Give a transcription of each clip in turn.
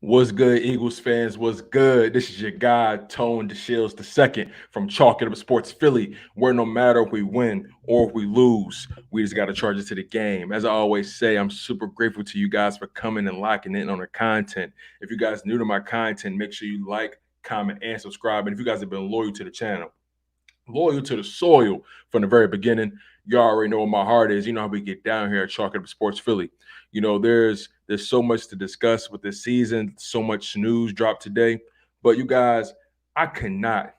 What's good, Eagles fans? What's good? This is your guy, Tone DeShields II from Chalk It Up Sports Philly, where no matter if we win or if we lose, we just got to charge it to the game. As I always say, I'm super grateful to you guys for coming and locking in on the content. If you guys new to my content, make sure you like, comment, and subscribe. And if you guys have been loyal to the channel, loyal to the soil from the very beginning, you already know what my heart is. You know how we get down here at Chalk It Up Sports Philly. You know, there's so much to discuss with this season, so much news dropped today. But you guys, I cannot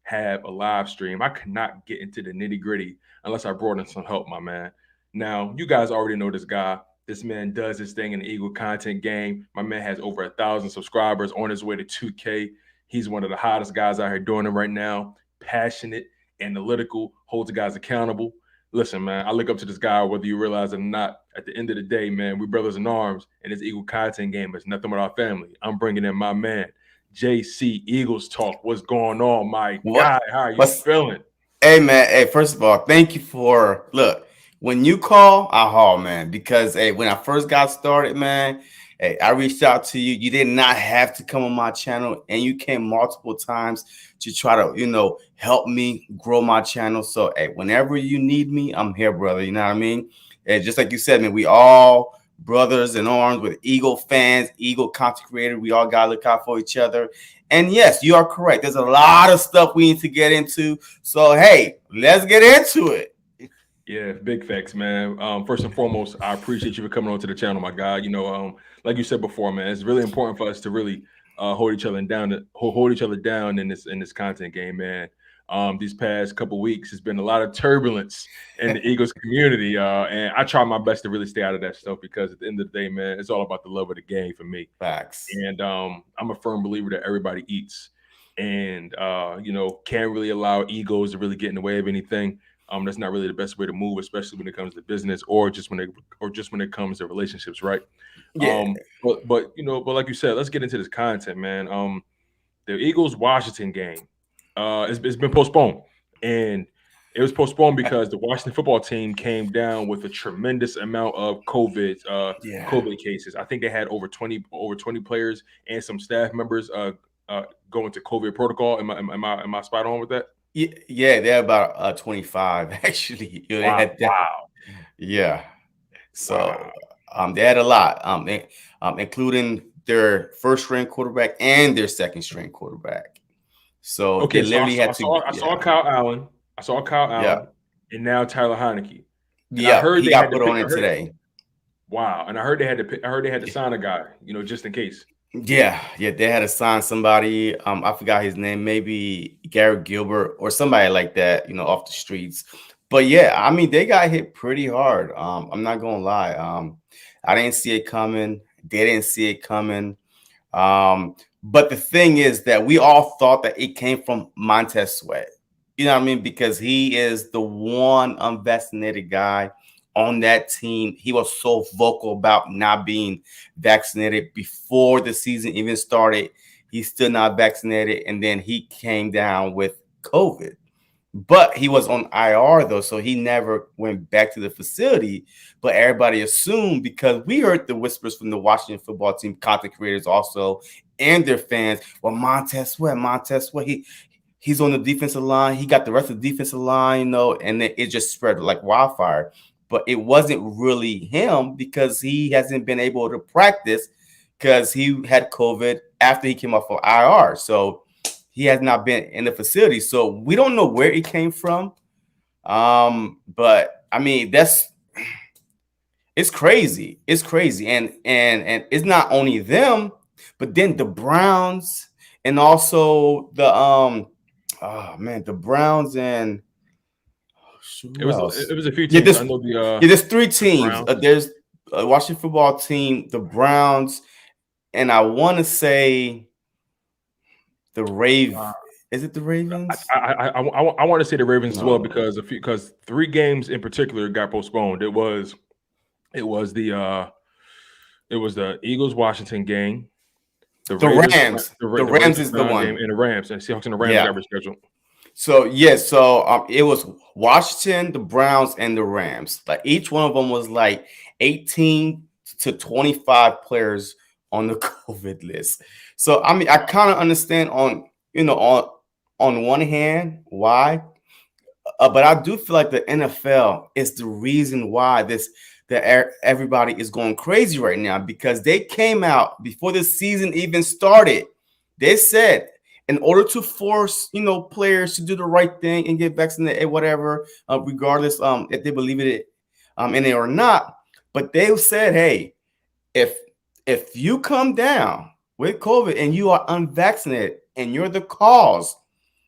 have a live stream. I cannot get into the nitty-gritty unless I brought in some help, my man. Now, you guys already know this guy. This man does his thing in the Eagle content game. My man has over 1,000 subscribers, on his way to 2K. He's one of the hottest guys out here doing it right now. Passionate, analytical, holds the guys accountable. Listen, man, I look up to this guy, whether you realize it or not. At the end of the day, man, we brothers in arms, and this Eagle content game is nothing but our family. I'm bringing in my man, JC EaglesTalk. What's going on, my guy? How are you feeling? Hey, man. Hey, first of all, thank you for look. When you call, I haul, man. Because hey, when I first got started, man, hey, I reached out to you. You did not have to come on my channel, and you came multiple times to try to, help me grow my channel. So, hey, whenever you need me, I'm here, brother. You know what I mean? And just like you said, man, we all brothers in arms with Eagle fans, Eagle content creators. We all gotta look out for each other. And yes, you are correct. There's a lot of stuff we need to get into. So, hey, let's get into it. Yeah, big facts, man. First and foremost, I appreciate you for coming on to the channel, my guy. Like you said before, man, it's really important for us to really hold each other down in this content game, man. These past couple weeks, has been a lot of turbulence in the Eagles community, and I try my best to really stay out of that stuff because at the end of the day, man, it's all about the love of the game for me. Facts. And I'm a firm believer that everybody eats, and can't really allow egos to really get in the way of anything. That's not really the best way to move, especially when it comes to business or just when it comes to relationships, right? Yeah. But like you said, let's get into this content, man. The Eagles Washington game, it's been postponed, and it was postponed because the Washington football team came down with a tremendous amount of COVID cases. I think they had over 20 players and some staff members go into COVID protocol. Am I spot on with that? Yeah, they're about 25 actually. Wow. Yeah. So they had a lot, including their first string quarterback and their second string quarterback. So okay, they literally I saw Kyle Allen. I saw Kyle Allen, and now Tyler Heineke. And I heard he got put on it today. Wow, and I heard they had to sign a guy, just in case. Yeah, they had to sign somebody. I forgot his name, maybe Garrett Gilbert or somebody like that, off the streets. But yeah, I mean, they got hit pretty hard. I'm not gonna lie. I didn't see it coming. They didn't see it coming. But the thing is that we all thought that it came from Montez Sweat. You know what I mean? Because he is the one unvaccinated guy on that team. He was so vocal about not being vaccinated before the season even started. He's still not vaccinated, and then he came down with COVID. But he was on IR though, so he never went back to the facility. But everybody assumed, because we heard the whispers from the Washington football team content creators also and their fans, well, Montez Sweat, he's on the defensive line. He got the rest of the defensive line, and it just spread like wildfire. But it wasn't really him because he hasn't been able to practice because he had COVID after he came off of IR. So he has not been in the facility. So we don't know where it came from. But I mean, it's crazy. It's crazy. And it's not only them, but then the Browns and also the Browns and it was a few teams. I know there's three teams. There's a Washington football team, the Browns, and I want to say the Ravens. Is it the Ravens? I want to say the Ravens as well because three games in particular got postponed. It was the Eagles Washington game. The Rams. The Rams is the one game, and the Rams and Seahawks and the Rams got rescheduled. So it was Washington, the Browns, and the Rams. Like each one of them was like 18 to 25 players on the COVID list. So I mean, I kind of understand on on one hand why, but I do feel like the NFL is the reason why everybody is going crazy right now, because they came out before the season even started. They said in order to force players to do the right thing and get vaccinated, whatever, regardless if they believe it in it or not. But they said, hey, if you come down with COVID and you are unvaccinated and you're the cause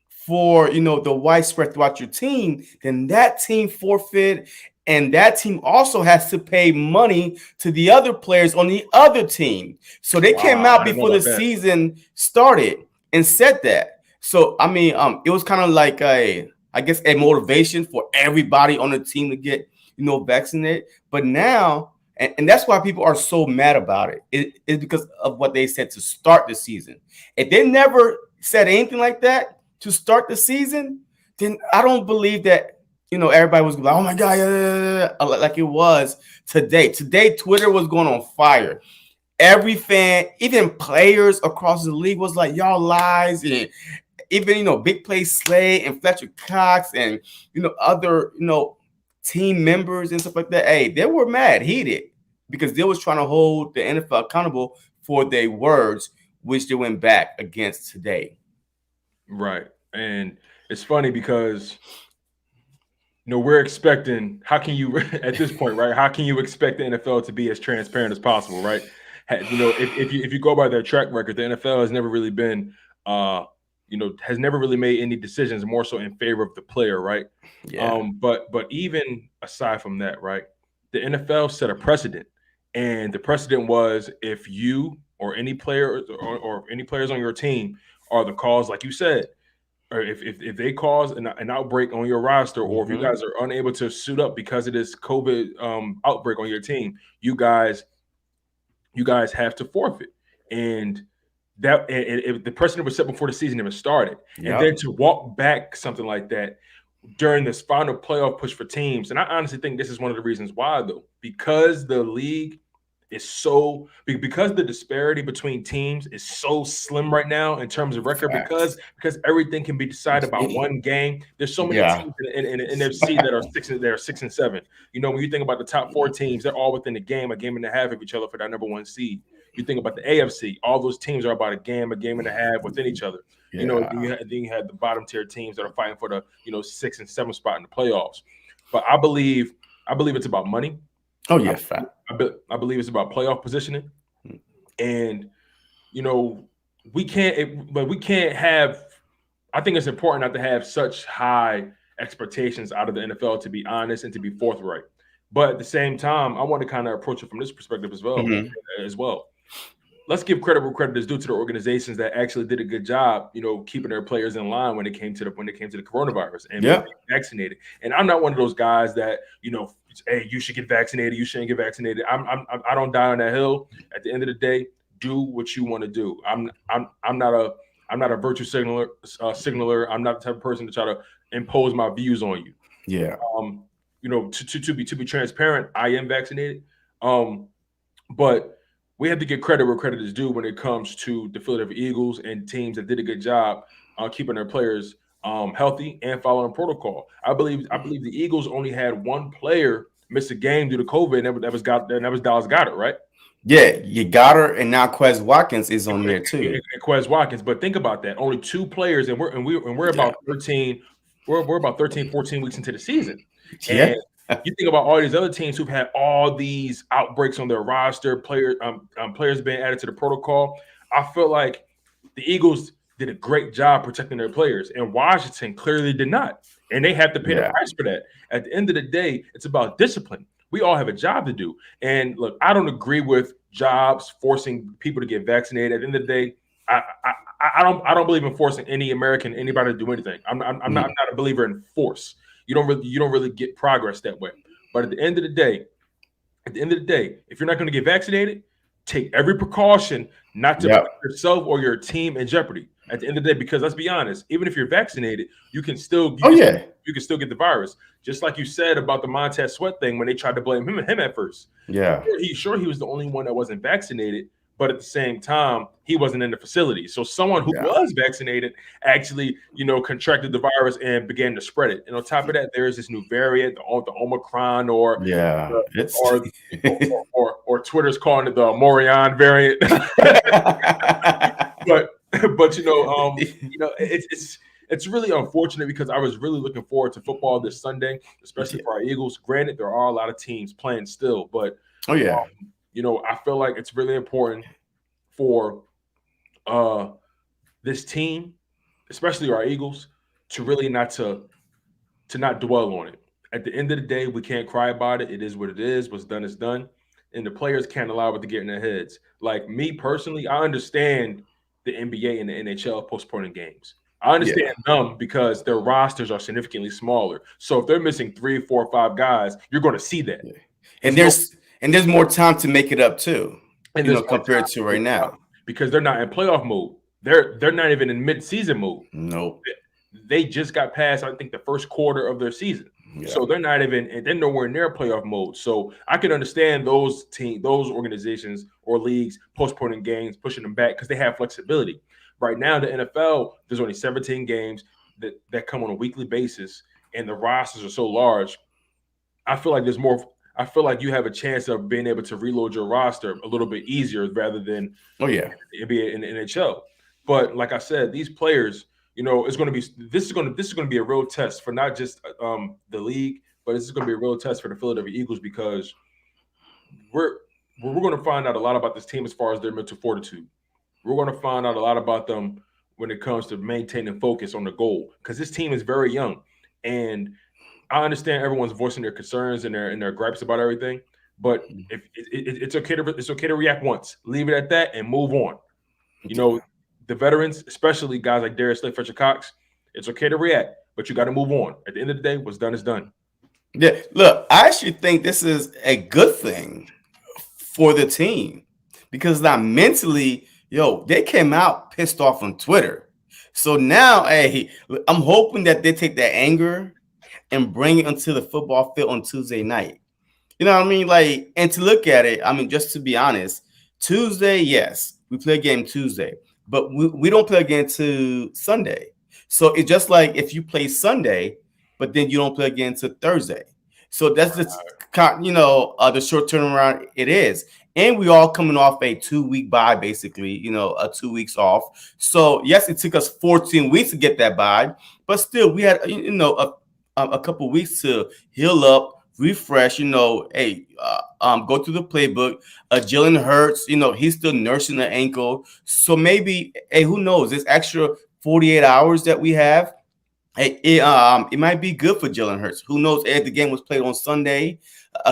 for the widespread throughout your team, then that team forfeit, and that team also has to pay money to the other players on the other team. So they came Wow, out I didn't know before the about that. season started and said that. So I mean, it was kind of like I guess a motivation for everybody on the team to get vaccinated. But now, and that's why people are so mad about it. It's because of what they said to start the season. If they never said anything like that to start the season, then I don't believe that everybody was like, oh my god, yeah, like it was today. Today, Twitter was going on fire. Every fan, even players across the league, was like, y'all lies. And even Big Play Slay and Fletcher Cox and other team members and stuff like that. Hey, they were mad, heated, because they was trying to hold the NFL accountable for their words, which they went back against today. Right. And it's funny because we're expecting, how can you at this point, right? How can you expect the NFL to be as transparent as possible, right? If you go by their track record, the NFL has never really been has never really made any decisions more so in favor of the player, right? Yeah. But even aside from that, right, the NFL set a precedent, and the precedent was if you or any player or any players on your team are the cause, like you said, or if they cause an outbreak on your roster, or if you Mm-hmm. guys are unable to suit up because of this COVID outbreak on your team, you guys have to forfeit. And if the precedent was set before the season even started, and then Yep. to walk back something like that during this final playoff push for teams, and I honestly think this is one of the reasons why, though, because the league is because the disparity between teams is so slim right now in terms of record, because Facts. everything can be decided by one game. There's so many Yeah. teams in the NFC that are 6 and 7. When you think about the top four teams, they're all within a game and a half of each other for that number one seed. You think about the AFC, all those teams are about a game and a half within each other. Then Yeah. you have the bottom tier teams that are fighting for the 6 and 7 spot in the playoffs. But I believe it's about money. Oh I, yeah. Fact. I believe it's about playoff positioning, and we can't have. I think it's important not to have such high expectations out of the NFL, to be honest and to be forthright. But at the same time, I want to kind of approach it from this perspective as well. Mm-hmm. Let's give credit where credit is due to the organizations that actually did a good job, keeping their players in line when it came to the coronavirus and being Yep. vaccinated. And I'm not one of those guys that hey, you should get vaccinated, you shouldn't get vaccinated. I don't die on that hill. At the end of the day, do what you want to do. I'm not a virtue signaler. I'm not the type of person to try to impose my views on you. Yeah. To be transparent, I am vaccinated. But we have to give credit where credit is due when it comes to the Philadelphia Eagles and teams that did a good job keeping their players healthy and following protocol. I believe the Eagles only had one player miss a game due to COVID, and that was Dallas Goedert, right? Yeah. You got her, and now Quez Watkins is on there too. And Quez Watkins. But think about that. Only two players, and we're Yeah. about 13, we're about 13, 14 weeks into the season. Yeah. And you think about all these other teams who've had all these outbreaks on their roster, players being added to the protocol. I feel like the Eagles did a great job protecting their players, and Washington clearly did not. And they have to pay the Yeah. price for that. At the end of the day, it's about discipline. We all have a job to do. And look, I don't agree with jobs forcing people to get vaccinated. At the end of the day, I don't believe in forcing anybody to do anything. I'm not a believer in force. You don't really get progress that way. But at the end of the day, if you're not going to get vaccinated, take every precaution not to Yep. put yourself or your team in jeopardy. At the end of the day, because let's be honest, even if you're vaccinated, you can still Oh yeah. you can still get the virus. Just like you said about the Montez Sweat thing when they tried to blame him at first. Yeah. He was the only one that wasn't vaccinated, but at the same time, he wasn't in the facility. So someone who Yeah. was vaccinated actually, contracted the virus and began to spread it. And on top of that, there is this new variant, the Omicron, or Yeah. It's or or Twitter's calling it the Morion variant. but it's really unfortunate because I was really looking forward to football this Sunday, especially for our Eagles. Granted, there are a lot of teams playing still, but oh yeah. I feel like it's really important for this team, especially our Eagles, to really not dwell on it. At the end of the day, we can't cry about it. It is what it is. What's done is done. And the players can't allow it to get in their heads. Like me personally, I understand the NBA and the NHL postponing games. I understand them because their rosters are significantly smaller. So if they're missing 3, 4, 5 guys, you're going to see that. Yeah. And there's more time to make it up too. And compared to right now. Because they're not in playoff mode. They're not even in mid-season mode. Nope. They just got past, I think, the first quarter of their season. Yeah. So they're nowhere near playoff mode. So I can understand those organizations or leagues postponing games, pushing them back because they have flexibility. Right now, the NFL, there's only 17 games that come on a weekly basis, and the rosters are so large. I feel like there's more. I feel like you have a chance of being able to reload your roster a little bit easier rather than the NBA and the NHL. But like I said, these players, this is going to be a real test for not just the league, but this is going to be a real test for the Philadelphia Eagles because we're going to find out a lot about this team as far as their mental fortitude. We're going to find out a lot about them when it comes to maintaining focus on the goal because this team is very young, and I understand everyone's voicing their concerns and their gripes about everything, but if it's okay to react once, leave it at that, and move on. The veterans, especially guys like Darius Slay, Fletcher Cox, it's okay to react, but you got to move on. At the end of the day, what's done is done. Yeah, look, I actually think this is a good thing for the team because now mentally, they came out pissed off on Twitter. So now, hey, I'm hoping that they take that anger and bring it onto the football field on Tuesday night. You know what I mean? Like, and to look at it, I mean, just to be honest, Tuesday, yes, we play a game Tuesday, but we don't play again to Sunday. So it's just like if you play Sunday, but then you don't play again to Thursday. So that's just, the short turnaround it is. And we all coming off a 2-week bye, basically, a 2 weeks off. So yes, it took us 14 weeks to get that bye, but still we had, a couple weeks to heal up, refresh, go through the playbook. Jalen Hurts, he's still nursing the ankle. So maybe, who knows, this extra 48 hours that we have, it might be good for Jalen Hurts. Who knows if the game was played on Sunday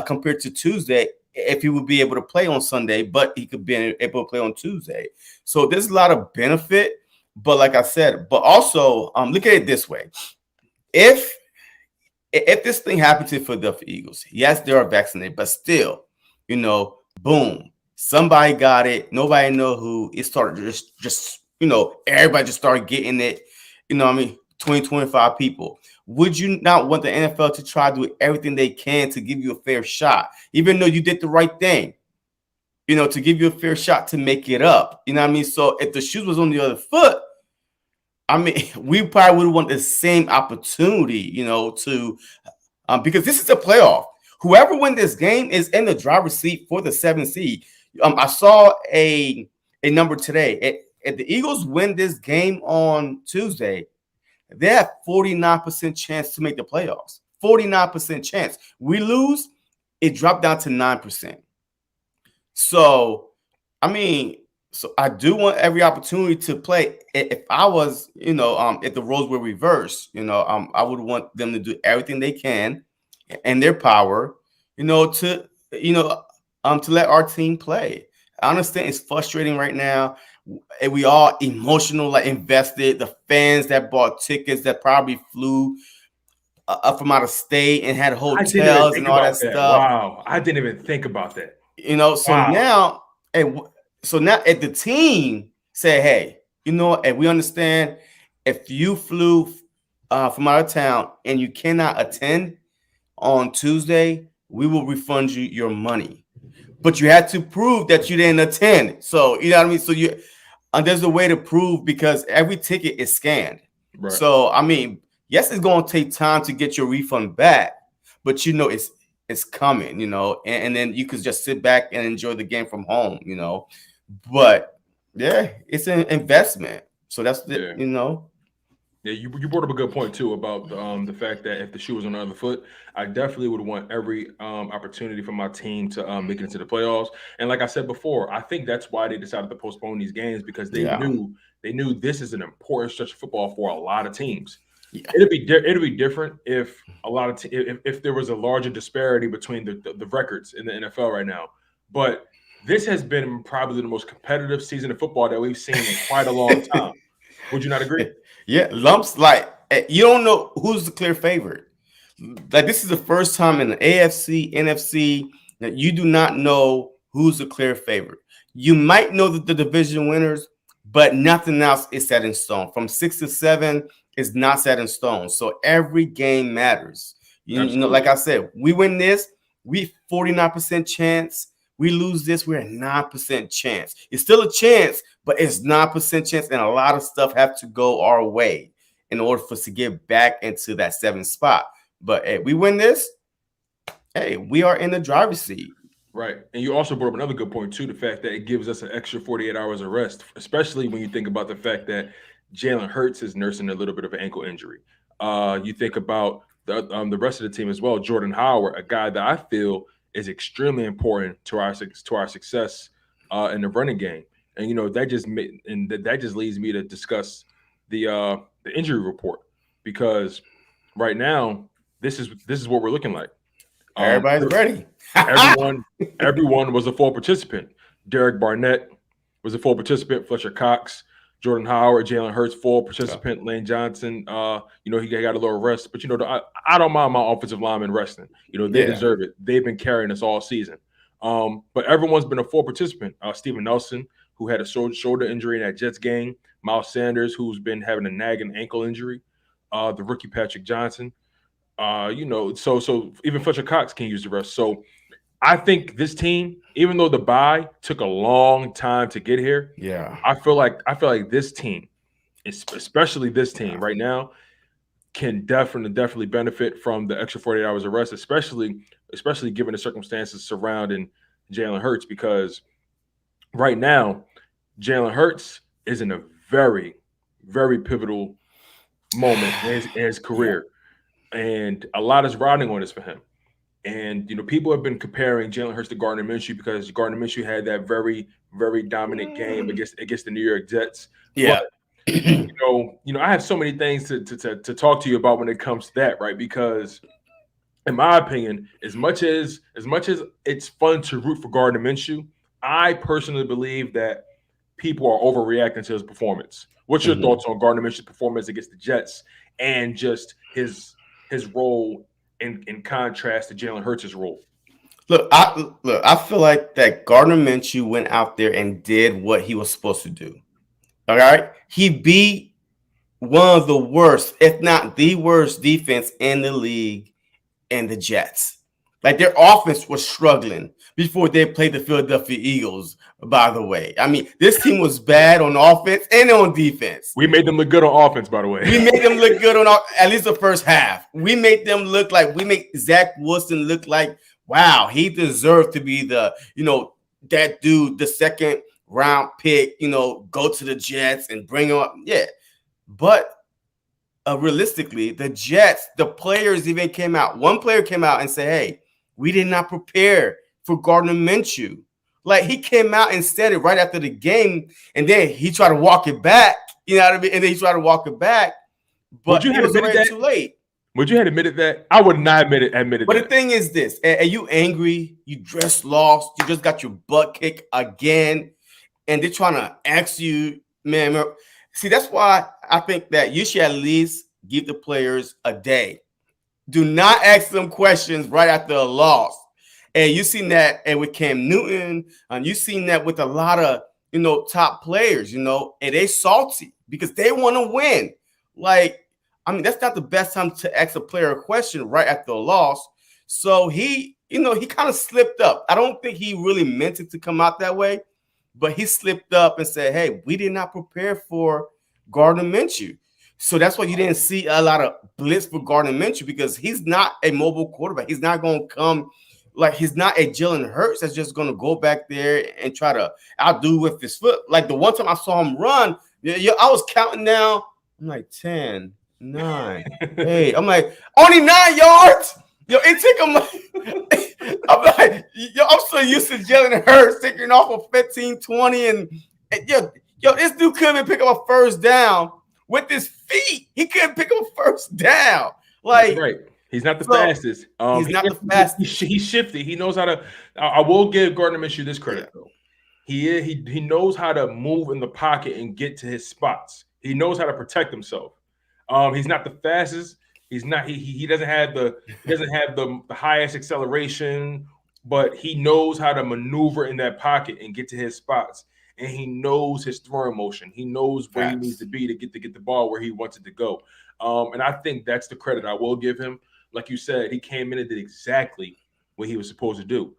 compared to Tuesday, if he would be able to play on Sunday, but he could be able to play on Tuesday. So there's a lot of benefit. But like I said, but also look at it this way. If this thing happened to the Philadelphia Eagles, yes, they are vaccinated, but still, boom, somebody got it. Nobody know who. It started just everybody just started getting it. 20, 25 people. Would you not want the NFL to try to do everything they can to give you a fair shot, even though you did the right thing? To give you a fair shot to make it up. You know what I mean? So if the shoe was on the other foot, I mean, we probably would want the same opportunity, to because this is a playoff. Whoever wins this game is in the driver's seat for the 7th seed. I saw a number today. If the Eagles win this game on Tuesday, they have 49% chance to make the playoffs. 49% chance. We lose, it dropped down to 9%. So, I mean, so I do want every opportunity to play. If I was, if the roles were reversed, I would want them to do everything they can and their power, to let our team play. I understand it's frustrating right now. And we all emotional, like invested. The fans that bought tickets that probably flew from out of state and had hotels and all that stuff. Wow, I didn't even think about that. So now if the team say, hey, and we understand if you flew from out of town and you cannot attend on Tuesday, we will refund you your money. but you had to prove that you didn't attend. So you know what I mean. So there's a way to prove because every ticket is scanned. Right. So I mean, yes, it's going to take time to get your refund back, but it's coming. And then you could just sit back and enjoy the game from home. But yeah, it's an investment. So that's Yeah, you brought up a good point too about the fact that if the shoe was on the other foot, I definitely would want every opportunity for my team to make it into the playoffs. And like I said before, I think that's why they decided to postpone these games because Yeah. they knew this is an important stretch of football for a lot of teams. Yeah. It'd be different if a lot of if there was a larger disparity between the records in the NFL right now. But this has been probably the most competitive season of football that we've seen in quite a long time. Would you not agree? Yeah, lumps like you don't know who's the clear favorite. Like this is the first time in the AFC, NFC that you do not know who's the clear favorite. You might know the division winners, but nothing else is set in stone. From 6 to 7 is not set in stone. So every game matters. Like I said, we win this, we 49% chance. We lose this, we're a 9% chance. It's still a chance, but it's 9% chance, and a lot of stuff have to go our way in order for us to get back into that 7th spot. But hey, we win this, hey, we are in the driver's seat. Right. And you also brought up another good point, too, the fact that it gives us an extra 48 hours of rest, especially when you think about the fact that Jalen Hurts is nursing a little bit of an ankle injury. You think about the rest of the team as well. Jordan Howard, a guy that I feel is extremely important to our success in the running game. And, that just leads me to discuss the injury report because right now, this is what we're looking like. Everybody's ready. Everyone was a full participant. Derek Barnett was a full participant. Fletcher Cox, Jordan Howard, Jalen Hurts, full participant. Lane Johnson, he got a little rest. But, I don't mind my offensive linemen resting. They deserve it. They've been carrying us all season. But everyone's been a full participant. Steven Nelson, who had a shoulder injury in that Jets game. Miles Sanders, who's been having a nagging ankle injury. The rookie Patrick Johnson. So even Fletcher Cox can use the rest. So I think this team, even though the bye took a long time to get here, I feel like this team, especially this team right now, can definitely benefit from the extra 48 hours of rest, especially given the circumstances surrounding Jalen Hurts, because right now Jalen Hurts is in a very, very pivotal moment in his career. Yeah. And a lot is riding on this for him. And, people have been comparing Jalen Hurts to Gardner Minshew because Gardner Minshew had that very, very dominant game against the New York Jets. Yeah. But, I have so many things to talk to you about when it comes to that, right? Because in my opinion, as much as it's fun to root for Gardner Minshew, I personally believe that people are overreacting to his performance. What's your thoughts on Gardner Minshew's performance against the Jets and just his role in contrast to Jalen Hurts' role? Look, I feel like that Gardner Minshew went out there and did what he was supposed to do. All right, he beat one of the worst, if not the worst, defense in the league, and the Jets. Like their offense was struggling before they played the Philadelphia Eagles, by the way. I mean, this team was bad on offense and on defense. We made them look good on offense, by the way. We made them look good on at least the first half. We made them look like we make Zach Wilson look like, wow, he deserved to be the, that dude, the second round pick, go to the Jets and bring him up. Yeah. But realistically, the Jets, the players even came out. One player came out and said, hey, we did not prepare for Gardner Minshew. Like he came out and said it right after the game, and then he tried to walk it back. You know what I mean? And then he tried to walk it back, but it was already too late. Would you have admitted that? I would not admit it. But the thing is this: are you angry? You just lost. You just got your butt kicked again, and they're trying to ask you, man. See, that's why I think that you should at least give the players a day. Do not ask them questions right after a loss. And you've seen that with Cam Newton, and you've seen that with a lot of, top players, and they salty because they want to win. Like, I mean, that's not the best time to ask a player a question right after a loss. So he he kind of slipped up. I don't think he really meant it to come out that way, but he slipped up and said, "Hey, we did not prepare for Gardner Minshew." So that's why you didn't see a lot of blitz for Gardner Minshew, because he's not a mobile quarterback. He's not going to come like he's not a Jalen Hurts that's just going to go back there and try to outdo with his foot. Like the one time I saw him run, I was counting down. I'm like 10, 9, 8. I'm like, only 9 yards. Yo, it took him. I'm like, I'm so used to Jalen Hurts taking off a 15, 20, and this dude couldn't pick up a first down with his feet. He couldn't pick up a first down. Like, right. He's not the fastest. He's not the fastest. He's shifty. He knows how to. I will give Gardner Minshew this credit though. He knows how to move in the pocket and get to his spots. He knows how to protect himself. He's not the fastest. He's not. He doesn't have the highest acceleration, but he knows how to maneuver in that pocket and get to his spots. And he knows his throwing motion. He knows where he needs to be to get the ball where he wants it to go. And I think that's the credit I will give him. Like you said, he came in and did exactly what he was supposed to do.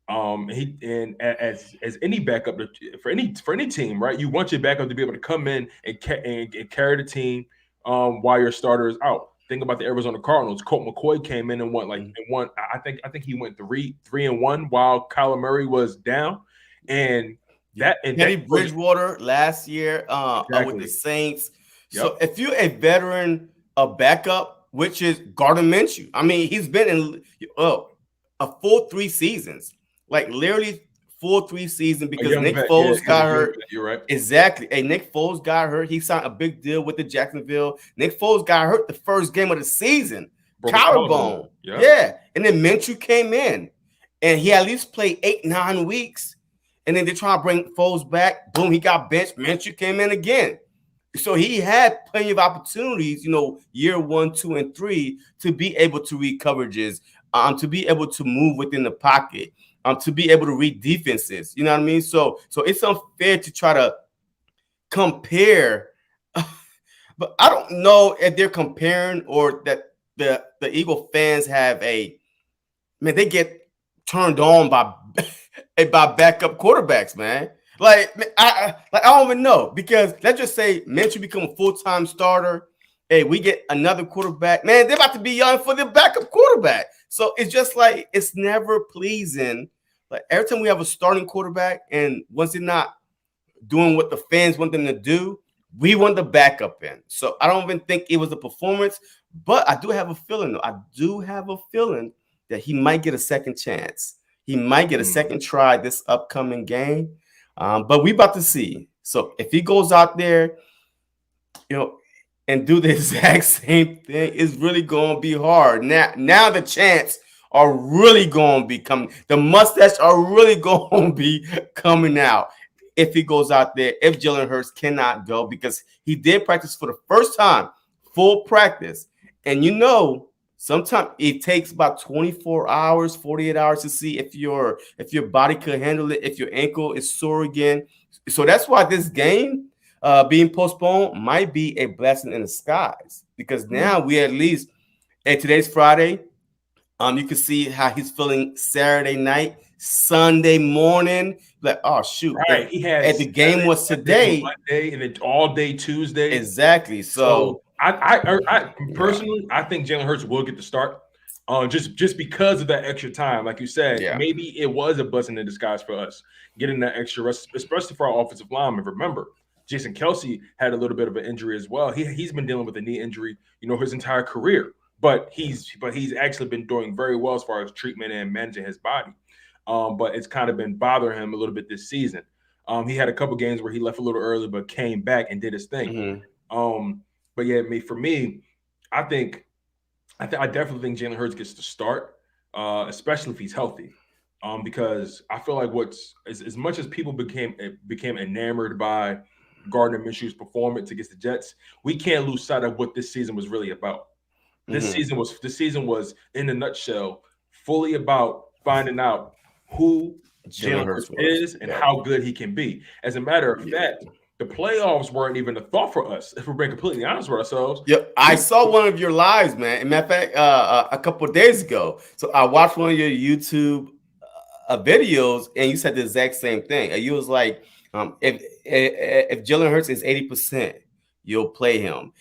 As any backup for any team, right? You want your backup to be able to come in and carry the team while your starter is out. Think about the Arizona Cardinals. Colt McCoy came in and won. I think he went 3-1 while Kyler Murray was down, and Teddy Bridgewater last year with the Saints. Yep. So if you're a veteran, a backup, which is Gardner Minshew, I mean, he's been in a full 3 seasons, like literally full 3 seasons, because Nick Foles got hurt. You're right. Exactly. Hey, Nick Foles got hurt. He signed a big deal with the Jacksonville. Nick Foles got hurt the first game of the season. Collarbone. Yeah. And then Minshew came in, and he at least played 8-9 weeks. And then they're trying to bring Foles back. Boom, he got benched. Minshew came in again. So he had plenty of opportunities, year 1, 2, and 3 to be able to read coverages, to be able to move within the pocket, to be able to read defenses. You know what I mean? So it's unfair to try to compare. But I don't know if they're comparing or that the Eagle fans have they get turned on by backup quarterbacks, man. Like I don't even know, because let's just say Minshew become a full-time starter. Hey, we get another quarterback. Man, they're about to be young for the backup quarterback. So it's just like it's never pleasing. Like every time we have a starting quarterback, and once they're not doing what the fans want them to do, we want the backup in. So I don't even think it was a performance, but I do have a feeling, though. I do have a feeling that he might get a second chance. He might get a second try this upcoming game. But we about to see. So if he goes out there, and do the exact same thing, it's really going to be hard. Now the chants are really going to be coming. The mustache are really going to be coming out if he goes out there, if Jalen Hurts cannot go, because he did practice for the first time, full practice. And sometimes it takes about 24 hours, 48 hours to see if your body could handle it, if your ankle is sore again. So that's why this game being postponed might be a blessing in disguise, because now we at least, and today's Friday, you can see how he's feeling Saturday night, Sunday morning. Like, oh shoot, right? He has. The game was today, Monday, and then all day Tuesday. Exactly. So I personally, I think Jalen Hurts will get the start, just because of that extra time. Like you said, maybe it was a blessing in disguise for us getting that extra rest, especially for our offensive linemen. Remember, Jason Kelce had a little bit of an injury as well. He's been dealing with a knee injury, his entire career, but he's actually been doing very well as far as treatment and managing his body. But it's kind of been bothering him a little bit this season. He had a couple games where he left a little early, but came back and did his thing. But yeah, for me, I definitely think Jalen Hurts gets to start, especially if he's healthy. Because I feel like as much as people became enamored by Gardner Minshew's performance against the Jets, we can't lose sight of what this season was really about. This season was, in a nutshell, fully about finding out who Jalen Hurts is and how good he can be. As a matter of fact, the playoffs weren't even a thought for us. If we're being completely honest with ourselves. Yep, I saw one of your lives, man. As a matter of fact, a couple of days ago. So I watched one of your YouTube videos, and you said the exact same thing. And you was like, if Jalen Hurts is 80%, you'll play him.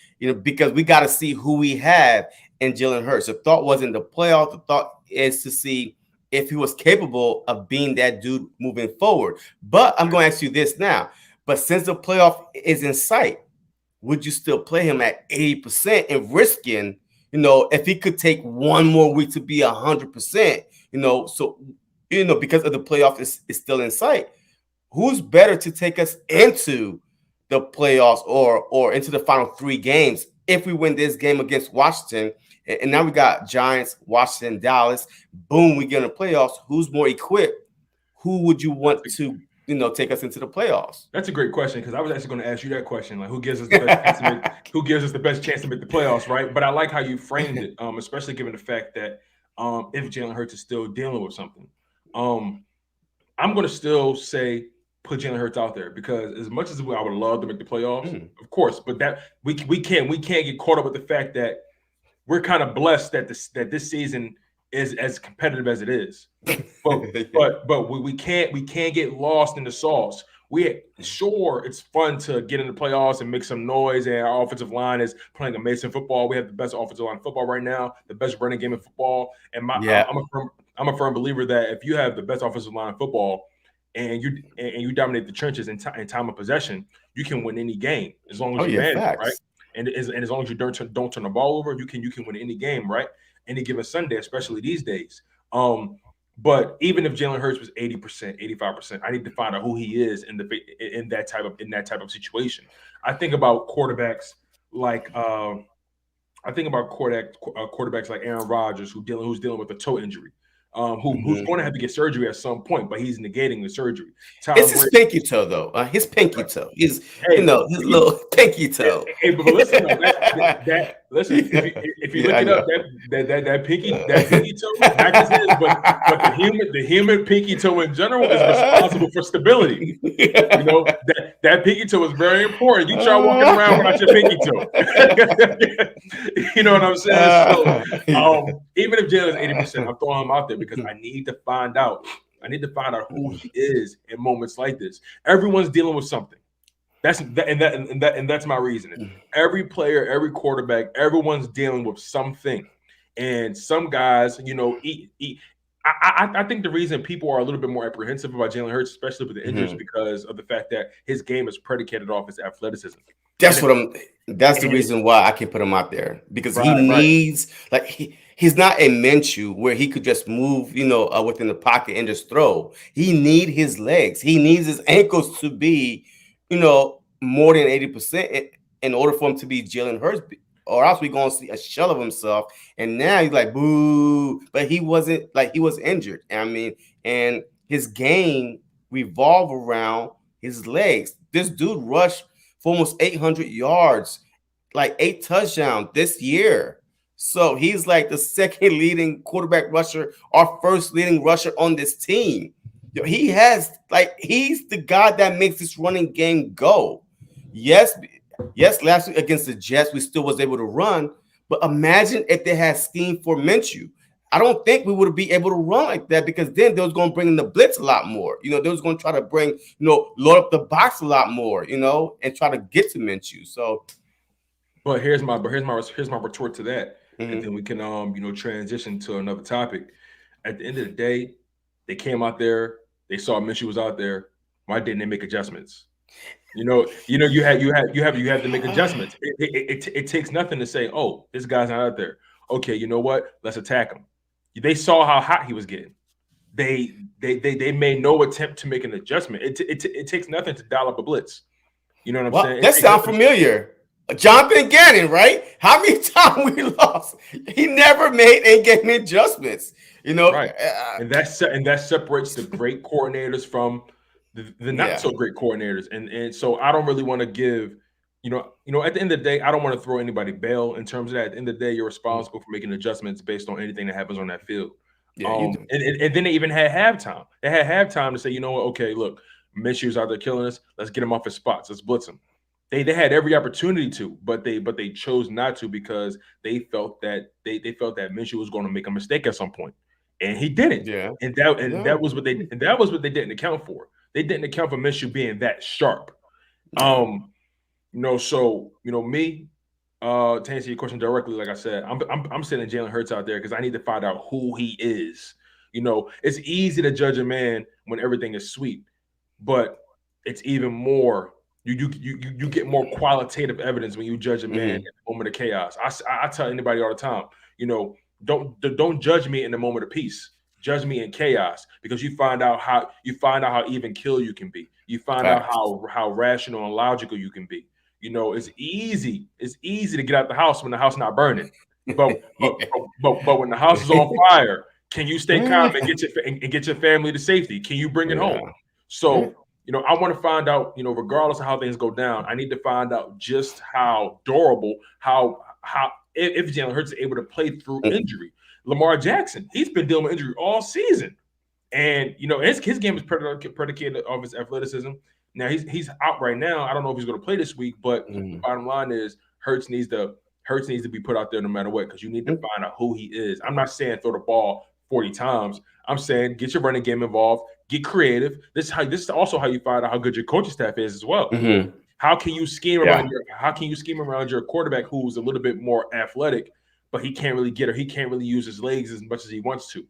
Because we got to see who we have in Jalen Hurts. The thought wasn't the playoff. The thought is to see if he was capable of being that dude moving forward. But I'm going to ask you this now. But since the playoff is in sight, would you still play him at 80% and risking, if he could take one more week to be 100%, so, because of the playoff is still in sight, who's better to take us into the playoffs or into the final 3 games if we win this game against Washington? And now we got Giants, Washington, Dallas. Boom, we get in the playoffs. Who's more equipped? Who would you want to take us into the playoffs? That's a great question, because I was actually going to ask you that question, like who gives us the best chance to make the playoffs, right? But I like how you framed it, especially given the fact that if Jalen Hurts is still dealing with something, I'm going to still say put Jalen Hurts out there, because as much as I would love to make the playoffs, of course, but that we can't get caught up with the fact that we're kind of blessed that this season is as competitive as it is. But we can't get lost in the sauce. Sure, it's fun to get in the playoffs and make some noise, and our offensive line is playing amazing football. We have the best offensive line in football right now, the best running game in football. And I'm a firm believer that if you have the best offensive line in football and you dominate the trenches in time of possession, you can win any game as long as you manage it, right? And as long as you don't turn the ball over, you can win any game, right? Any given Sunday, especially these days. But even if Jalen Hurts was 80%, 85%, I need to find out who he is in that type of situation. I think about quarterbacks like quarterbacks like Aaron Rodgers, who's dealing with a toe injury. Who's going to have to get surgery at some point, but he's negating the surgery. It's his pinky toe, though. His pinky toe. His little pinky toe. Hey, but listen, listen. If you look it up, that pinky toe, not just his, but the human pinky toe in general is responsible for stability. That pinky toe is very important. You try walking around without your pinky toe. You know what I'm saying? So, even if Jalen is 80%, I'm throwing him out there because I need to find out who he is in moments like this. Everyone's dealing with something. That's my reasoning. Every player, every quarterback, everyone's dealing with something, and some guys, I think the reason people are a little bit more apprehensive about Jalen Hurts, especially with the injuries, because of the fact that his game is predicated off his athleticism. That's the reason why I can put him out there, because he needs he's not a Minshew where he could just move, within the pocket and just throw. He needs his legs. He needs his ankles to be, more than 80% in order for him to be Jalen Hurts, or else we're going to see a shell of himself. And now he's like, boo. But he wasn't, he was injured. And his game revolved around his legs. This dude rushed for almost 800 yards, 8 touchdowns this year. So he's the second leading quarterback rusher, our first leading rusher on this team. He has he's the guy that makes this running game go. Yes, last week against the Jets, we still was able to run. But imagine if they had scheme for Minshew. I don't think we would be able to run like that, because then they was going to bring in the blitz a lot more. They was going to try to bring, load up the box a lot more, and try to get to Minshew. So, but here's my retort to that, and then we can transition to another topic. At the end of the day, they came out there, they saw Minshew was out there. Why didn't they make adjustments? You have to make adjustments. It takes nothing to say, oh, this guy's not out there. Okay, you know what? Let's attack him. They saw how hot he was getting. They made no attempt to make an adjustment. It takes nothing to dial up a blitz. You know what I'm saying? That sounds familiar. Jonathan Gannon, right? How many times we lost? He never made in-game adjustments. Right. And that separates the great coordinators from the not so great coordinators. And so I don't really want to give, at the end of the day, I don't want to throw anybody bail in terms of that. At the end of the day, you're responsible for making adjustments based on anything that happens on that field. And then they even had halftime. They had halftime to say, you know what? Okay, look, Minshew's out there killing us. Let's get him off his spots. Let's blitz him. They had every opportunity to, but they chose not to because they felt that they felt that Minshew was going to make a mistake at some point, and he didn't. Yeah. And that was what they didn't account for. They didn't account for Minshew being that sharp. So me, to answer your question directly, like I said, I'm sending Jalen Hurts out there because I need to find out who he is. It's easy to judge a man when everything is sweet, but it's even more. You get more qualitative evidence when you judge a man in the moment of chaos. I tell anybody all the time, don't judge me in the moment of peace. Judge me in chaos, because you find out how even kill you can be. You find out how rational and logical you can be. It's easy to get out the house when the house not burning, but when the house is on fire, can you stay calm and get your family to safety? Can you bring it home? So I want to find out, regardless of how things go down, I need to find out just how durable, how if Jalen Hurts is able to play through injury. Lamar Jackson, he's been dealing with injury all season, and his game is predicated off his athleticism. Now he's out right now. I don't know if he's going to play this week, but the bottom line is Hurts needs to be put out there no matter what, because you need to find out who he is. I'm not saying throw the ball 40 times. I'm saying get your running game involved, get creative. This is also how you find out how good your coaching staff is as well. How can you scheme around your quarterback who's a little bit more athletic, but he can't really he can't really use his legs as much as he wants to?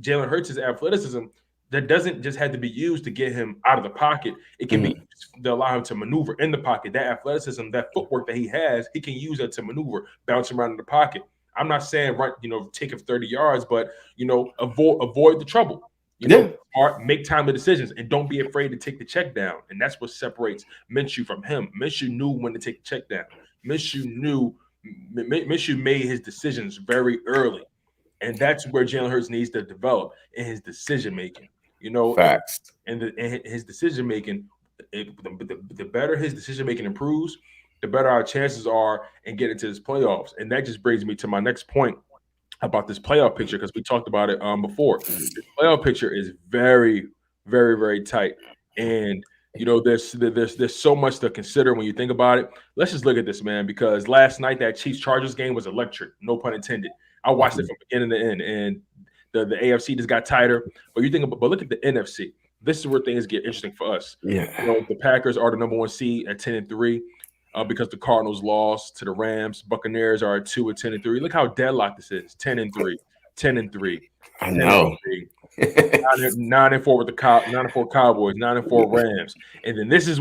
Jalen Hurts' athleticism, that doesn't just have to be used to get him out of the pocket. It can be used to allow him to maneuver in the pocket. That athleticism, that footwork that he has, he can use that to maneuver, bounce around in the pocket. I'm not saying take him 30 yards, but avoid the trouble. Make timely decisions and don't be afraid to take the check down. And that's what separates Minshew from him. Minshew knew when to take the check down. Minshew made his decisions very early. And that's where Jalen Hurts needs to develop in his decision making. Facts. And his decision making, the better his decision making improves, the better our chances are in getting to this playoffs. And that just brings me to my next point about this playoff picture, because we talked about it before. This playoff picture is very, very, very tight. And there's so much to consider when you think about it. Let's just look at this, man, because last night that Chiefs-Chargers game was electric, no pun intended. I watched it from beginning to end, and the AFC just got tighter. But look at the NFC. This is where things get interesting for us. The Packers are the number 1 seed at 10-3 because the Cardinals lost to the Rams. Buccaneers are at 2 at 10-3. Look how deadlocked this is: 10-3, 10-3. I know. 9-4 with the 9-4 Cowboys, 9-4 Rams, and then this is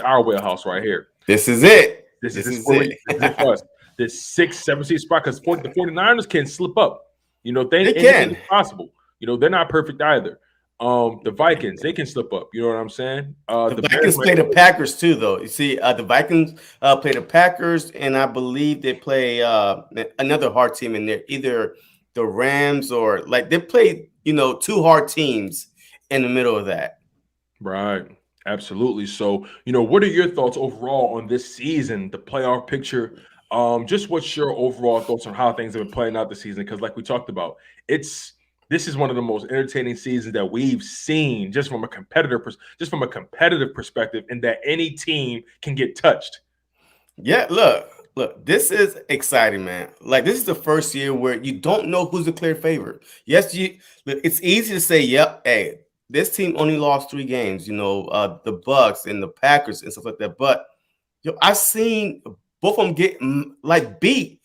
our wheelhouse right here. This is it. This is it for us. This 6-7 seed spot, because the 49ers can slip up. They can. It's possible. They're not perfect either. The Vikings, they can slip up. You know what I'm saying? The Vikings play the Packers too, though. You see, the Vikings play the Packers, and I believe they play another hard team in there, either the Rams or they play, 2 hard teams in the middle of that. Right. Absolutely. So, what are your thoughts overall on this season, the playoff picture? Just what's your overall thoughts on how things have been playing out this season? Because like we talked about, this is one of the most entertaining seasons that we've seen just from a competitive perspective, and that any team can get touched. Yeah, look, this is exciting, man. This is the first year where you don't know who's the clear favorite. Yes, it's easy to say, yep, hey, this team only lost 3 games, the Bucks and the Packers and stuff like that. But I've seen both of them get beat.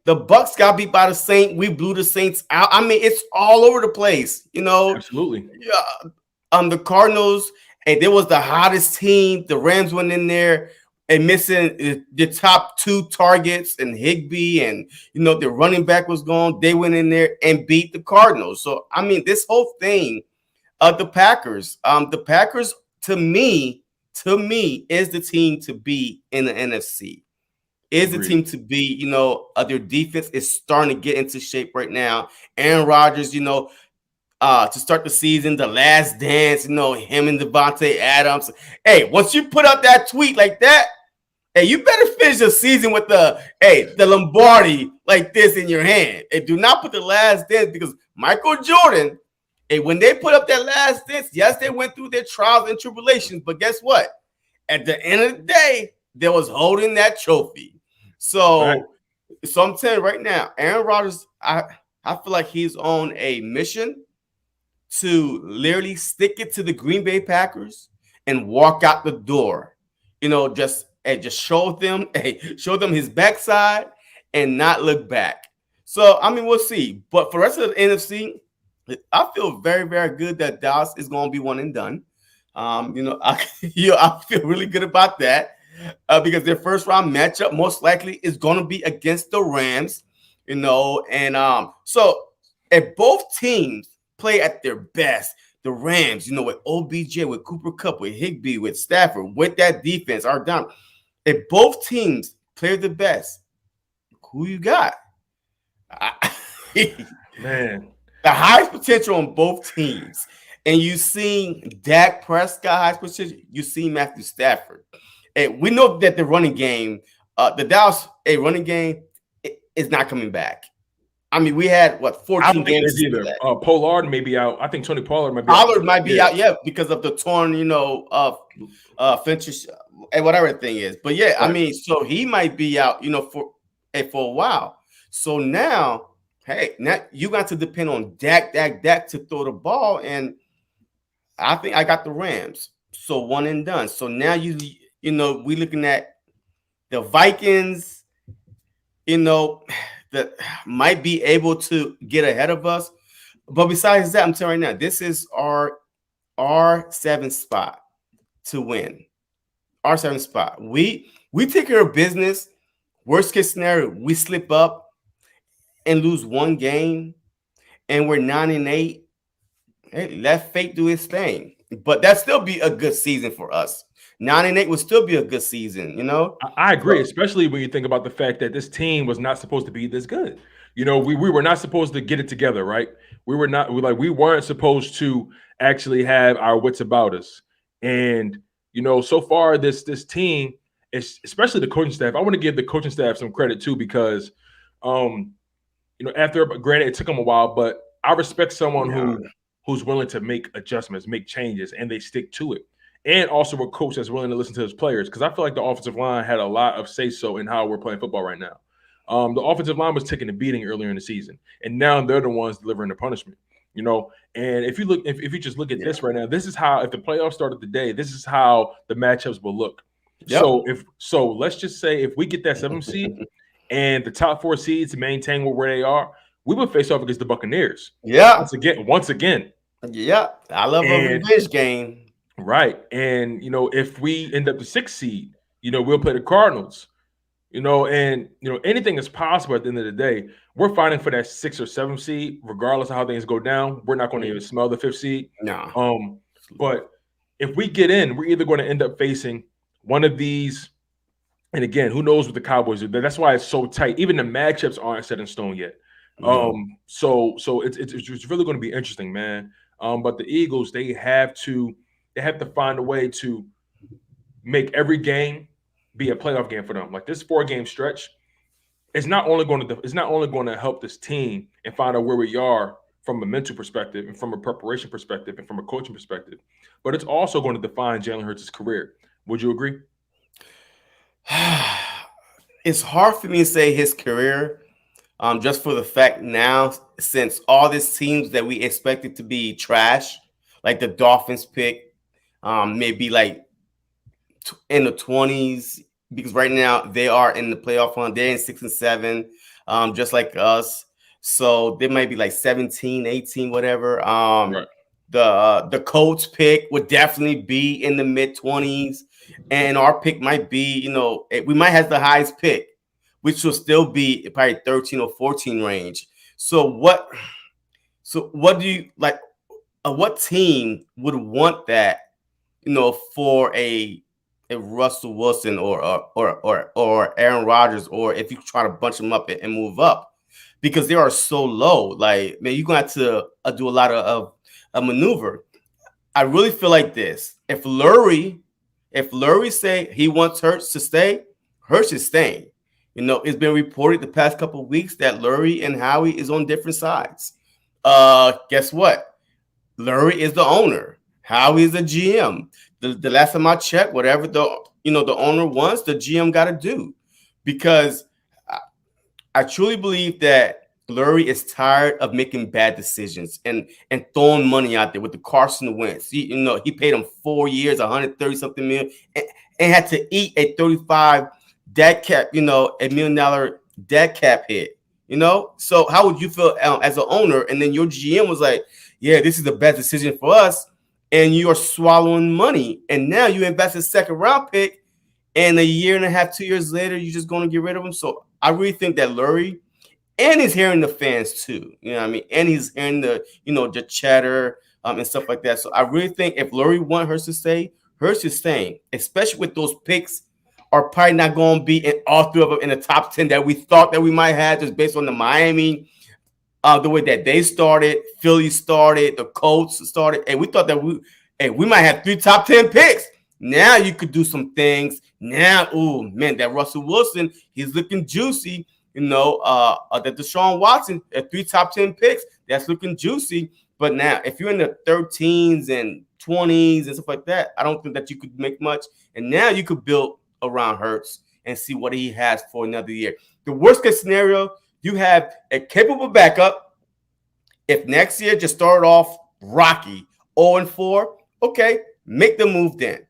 The Bucks got beat by the Saints. We blew the Saints out. I mean, it's all over the place, Absolutely. Yeah. The Cardinals, and there was the hottest team. The Rams went in there and missing the top 2 targets, and Higbee, and the running back was gone. They went in there and beat the Cardinals. So I mean, this whole thing, the Packers to me is the team to be in the NFC. Is the team to be, their defense is starting to get into shape right now. Aaron Rodgers, to start the season, the last dance, him and Avonte Maddox. Hey, once you put out that tweet like that, hey, you better finish the season with the Lombardi like this in your hand. And do not put the last dance, because Michael Jordan And when they put up that last stint, yes, they went through their trials and tribulations, but guess what? At the end of the day, they was holding that trophy. Right. So I'm telling you right now, Aaron Rodgers, I feel like he's on a mission to literally stick it to the Green Bay Packers and walk out the door. Just show them, show them his backside and not look back. So I mean, we'll see. But for the rest of the NFC, I feel very, very good that Dallas is going to be one and done. I feel really good about that because their first round matchup most likely is going to be against the Rams. And so if both teams play at their best, the Rams, with OBJ, with Cooper Kupp, with Higbee, with Stafford, with that defense, are down. If both teams play the best, who you got? Man, the highest potential on both teams. And you seen Dak Prescott highest potential. You see Matthew Stafford. And we know that the running game, the Dallas running game, is not coming back. I mean, we had 14 games either. Pollard may be out. I think Tony Pollard might be Pollard might be out, because of the torn, Finch's and whatever the thing is. But yeah, right. I mean, so he might be out, for a while. So now, now you got to depend on Dak to throw the ball, and I think I got the Rams. So one and done. So now we looking at the Vikings, that might be able to get ahead of us. But besides that, I'm telling you right now, this is our 7th spot to win. Our 7th spot. We take care of business. Worst case scenario, we slip up and lose one game, and we're 9-8. Hey, let fate do its thing. But that still be a good season for us. 9-8 would still be a good season, I agree, especially when you think about the fact that this team was not supposed to be this good. We were not supposed to get it together, right? We weren't supposed to actually have our wits about us. And so far this team, especially the coaching staff, I want to give the coaching staff some credit too, because after, granted, it took them a while, but I respect someone who's willing to make adjustments, make changes, and they stick to it. And also a coach that's willing to listen to his players, because I feel like the offensive line had a lot of say-so in how we're playing football right now. The offensive line was taking a beating earlier in the season, and now they're the ones delivering the punishment. And if you just look at this right now, this is how, if the playoffs started today, this is how the matchups will look. Yep. So let's just say if we get that 7th seed and the top 4 seeds maintain where they are, we would face off against the Buccaneers. Yeah. Once again. Yeah. I love a revenge game. Right. And, if we end up the 6th seed, we'll play the Cardinals, and, anything is possible at the end of the day. We're fighting for that 6th or 7th seed, regardless of how things go down. We're not going to even smell the 5th seed. No. But if we get in, we're either going to end up facing one of these. And again, who knows what the Cowboys do? That's why it's so tight. Even the matchups aren't set in stone yet. So it's really going to be interesting, man. But the Eagles, they have to find a way to make every game be a playoff game for them. Like this 4-game stretch, it's not only going to help this team and find out where we are from a mental perspective and from a preparation perspective and from a coaching perspective, but it's also going to define Jalen Hurts' career. Would you agree? It's hard for me to say his career, just for the fact now, since all these teams that we expected to be trash, like the Dolphins pick, maybe like in the 20s, because right now they are in the playoff hunt. They're in 6 and 7, just like us. So they might be like 17, 18, whatever. Right. The Colts pick would definitely be in the mid-20s, and our pick might be, we might have the highest pick, which will still be probably 13 or 14 range. So what do you like? What team would want that, for a Russell Wilson or Aaron Rodgers, or if you try to bunch them up and move up, because they are so low. Like, man, you're going to have to do a lot of a maneuver. I really feel like this. If Lurie say he wants Hurts to stay, Hurts is staying. It's been reported the past couple of weeks that Lurie and Howie is on different sides. Guess what? Lurie is the owner. Howie is the GM. The last time I checked, whatever the owner wants, the GM got to do, because I truly believe that Lurie is tired of making bad decisions and throwing money out there with the Carson Wentz. He paid him 4 years, 130 something million, and had to eat a 35 dead cap, $1 million dead cap hit. So how would you feel as an owner? And then your GM was like, "Yeah, this is the best decision for us," and you are swallowing money, and now you invest a second round pick, and a year and a half, 2 years later, you're just going to get rid of him. So I really think that Lurie, and he's hearing the fans too, you know what I mean? And he's hearing the chatter and stuff like that. So I really think if Lurie wants Hurts to stay, Hurts is staying, especially with those picks are probably not going to be in all three of them in the top 10 that we thought that we might have, just based on the Miami, the way that they started, Philly started, the Colts started, and we thought that we might have 3 top 10 picks. Now you could do some things. Now, oh man, that Russell Wilson, he's looking juicy. That Deshaun Watson at 3 top 10 picks, that's looking juicy. But now, if you're in the 13s and 20s and stuff like that, I don't think that you could make much. And now you could build around Hurts and see what he has for another year. The worst case scenario, you have a capable backup. If next year just started off rocky, 0-4, okay, make the move then.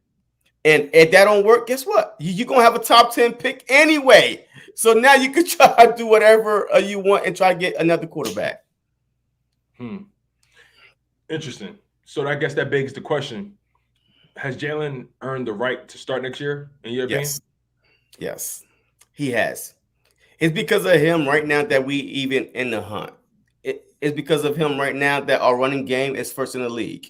And if that don't work, guess what? You're going to have a top 10 pick anyway. So now you could try to do whatever you want and try to get another quarterback. Interesting. So I guess that begs the question, has Jalen earned the right to start next year, in your opinion? Yes, he has. It's because of him right now that we even in the hunt. It's because of him right now that our running game is first in the league.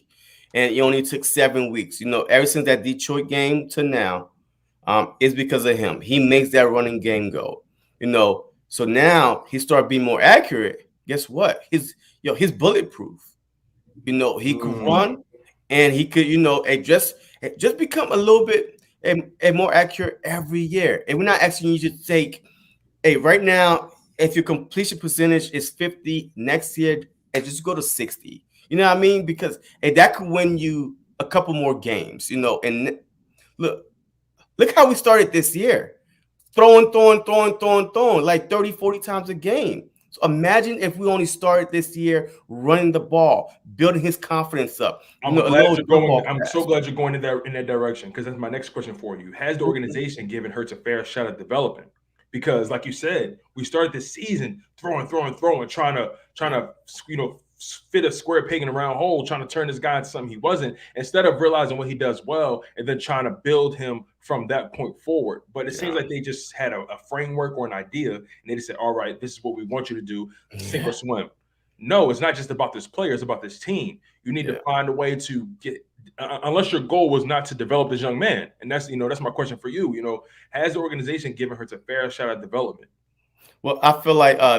And it only took 7 weeks. Ever since that Detroit game to now, it's because of him. He makes that running game go. So now he started being more accurate. Guess what? He's bulletproof. He could run, and he could, just become a little bit and more accurate every year. And we're not asking you to take, hey, right now, if your completion percentage is 50 next year, and just go to 60. You know what I mean? Because that could win you a couple more games, And look how we started this year. Throwing like 30, 40 times a game. So imagine if we only started this year running the ball, building his confidence up. I'm so glad you're going in that direction, because that's my next question for you. Has the organization given Hurts a fair shot at developing? Because, like you said, we started this season throwing, trying to fit a square peg in a round hole, trying to turn this guy into something he wasn't, instead of realizing what he does well and then trying to build him from that point forward. But it seems like they just had a framework or an idea, and they just said, all right, this is what we want you to do, sink or swim. No, it's not just about this player, it's about this team. You need to find a way to get, unless your goal was not to develop this young man. And that's my question for you. Has the organization given her a fair shot at development? Well, I feel like I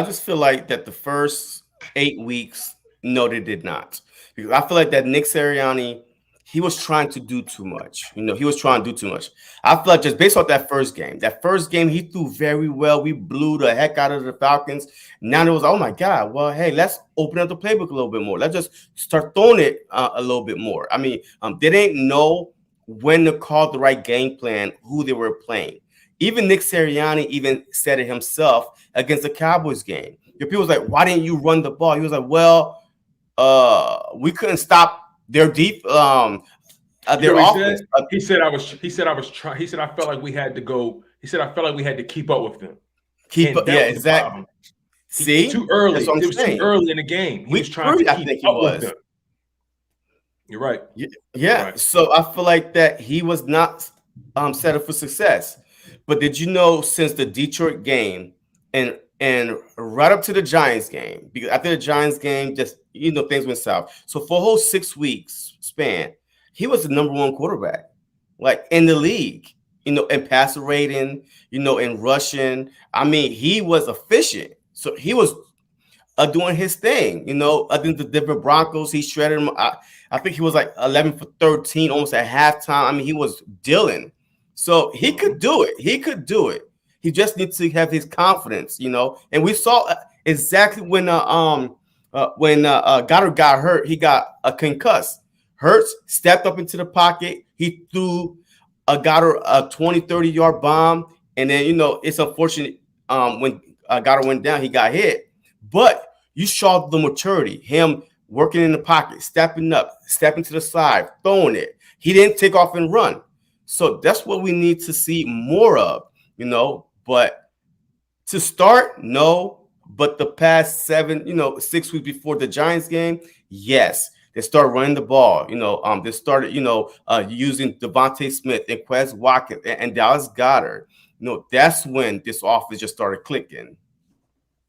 just feel like that the first 8 weeks, no, they did not. Because I feel like that Nick Sirianni, he was trying to do too much. He was trying to do too much. I feel like just based off that first game, he threw very well. We blew the heck out of the Falcons. Now it was, oh my God, well, hey, let's open up the playbook a little bit more. Let's just start throwing it a little bit more. I mean, they didn't know when to call the right game plan, who they were playing. Even Nick Sirianni even said it himself against the Cowboys game. People was like, why didn't you run the ball? He was like, well, we couldn't stop their deep their offense. He said I felt like we had to go. He said I felt like we had to keep up with them. Exactly. See, too early. It was too early in the game. He was trying to keep up with them. You're right. Yeah. Right. So I feel like that he was not set up for success. But did you know, since the Detroit game and right up to the Giants game, because after the Giants game, just things went south. So for a whole 6 weeks span, he was the number 1 quarterback, like in the league, in passer rating, in rushing. I mean, he was efficient. So he was doing his thing. I think the Denver Broncos, he shredded him. I think he was like 11 for 13, almost at halftime. I mean, he was dealing. So he could do it. He just needs to have his confidence, And we saw exactly when when Goddard got hurt, he got a concuss. Hurts stepped up into the pocket. He threw Goddard a 20, 30-yard bomb. And then, it's unfortunate when Goddard went down, he got hit. But you saw the maturity, him working in the pocket, stepping up, stepping to the side, throwing it. He didn't take off and run. So that's what we need to see more of, But to start, no. But the past 6 weeks before the Giants game, yes, they started running the ball. They started, using Devontae Smith and Quez Watkins and Dallas Goedert. That's when this offense just started clicking.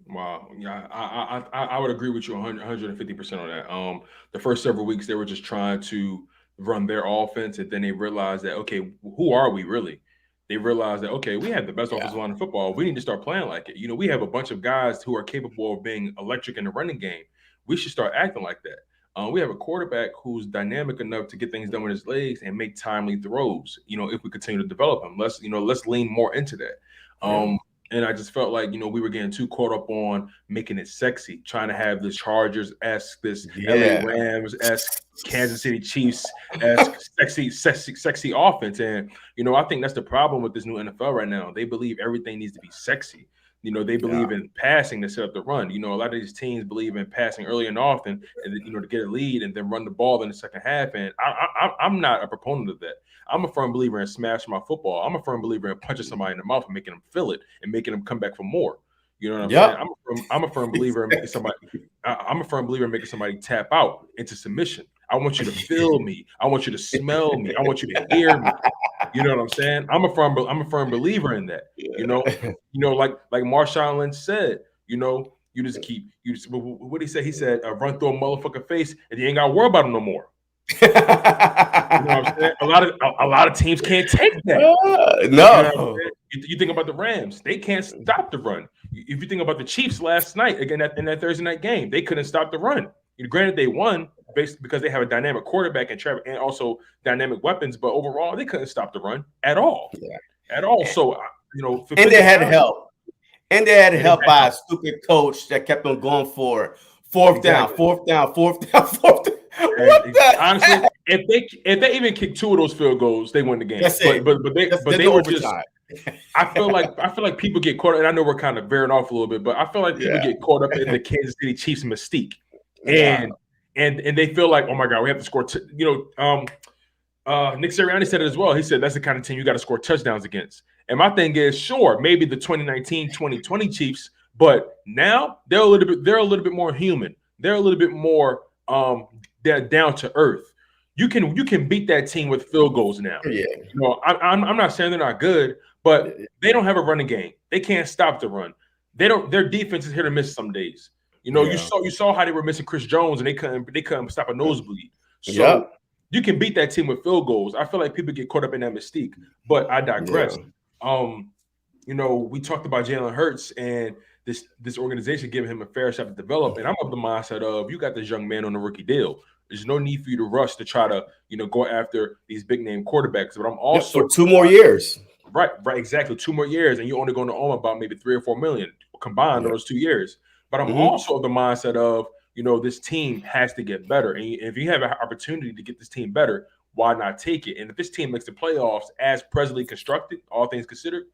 Wow, yeah, I would agree with you 150% on that. The first several weeks they were just trying to run their offense, and then they realized that, okay, who are we really? They realized that, okay, we have the best offensive line in football. We need to start playing like it. We have a bunch of guys who are capable of being electric in the running game. We should start acting like that. We have a quarterback who's dynamic enough to get things done with his legs and make timely throws. If we continue to develop him, let's lean more into that. And I just felt like, we were getting too caught up on making it sexy, trying to have this Chargers-esque, this LA Rams-esque, Kansas City Chiefs-esque, sexy offense. And, I think that's the problem with this new NFL right now. They believe everything needs to be sexy. They believe in passing to set up the run. A lot of these teams believe in passing early and often, and to get a lead and then run the ball in the second half. And I'm not a proponent of that. I'm a firm believer in smashing my football. I'm a firm believer in punching somebody in the mouth and making them feel it and making them come back for more. You know what I'm saying? I'm a firm believer in making somebody. I'm a firm believer in making somebody tap out into submission. I want you to feel me. I want you to smell me. I want you to hear me. You know what I'm saying? I'm a firm believer in that. Like Marshawn Lynch said, you just what he said? He said, run through a motherfucker face and you ain't got to worry about him no more. You know what I'm saying? A lot of teams can't take that. No. You think about the Rams, they can't stop the run. If you think about the Chiefs last night, again in that Thursday night game, they couldn't stop the run. Granted, they won based because they have a dynamic quarterback and also dynamic weapons, but overall, they couldn't stop the run at all. At all. So, and they had help. And they had help by a stupid coach that kept on going for fourth down. What the honestly, if they even kick 2 of those field goals, they win the game. That's it. But they were just. I feel like people get caught up, and I know we're kind of veering off a little bit, but I feel like people get caught up in the Kansas City Chiefs mystique, and they feel like, oh my God, we have to score. Nick Sirianni said it as well. He said that's the kind of team you got to score touchdowns against. And my thing is, sure, maybe the 2019-2020 Chiefs, but now they're a little bit more human. They're a little bit more they're down to earth. You can beat that team with field goals now. I'm not saying they're not good, but they don't have a running game. They can't stop the run. Their defense is hit or miss some days. You saw how they were missing Chris Jones and they couldn't stop a nosebleed. So you can beat that team with field goals. I feel like people get caught up in that mystique, but I digress. We talked about Jalen Hurts and this organization giving him a fair shot to develop, and I'm of the mindset of you got this young man on a rookie deal. There's no need for you to rush to try to, go after these big name quarterbacks. But I'm also for 2 more years. Right, exactly. 2 more years, and you're only going to own about maybe $3 or $4 million combined in those 2 years. But I'm also of the mindset of, this team has to get better. And if you have an opportunity to get this team better, why not take it? And if this team makes the playoffs as presently constructed, all things considered,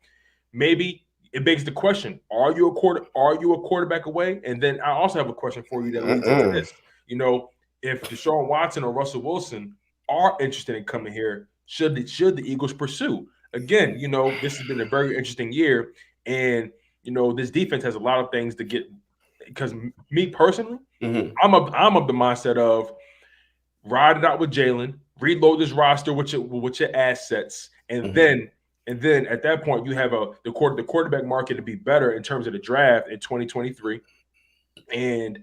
maybe it begs the question: Are you a quarterback away? And then I also have a question for you that leads into this. If Deshaun Watson or Russell Wilson are interested in coming here, should the Eagles pursue? Again, this has been a very interesting year, and this defense has a lot of things to get. Because me personally, I'm of the mindset of ride it out with Jalen, reload this roster with your assets, and then at that point you have the quarterback market to be better in terms of the draft in 2023, and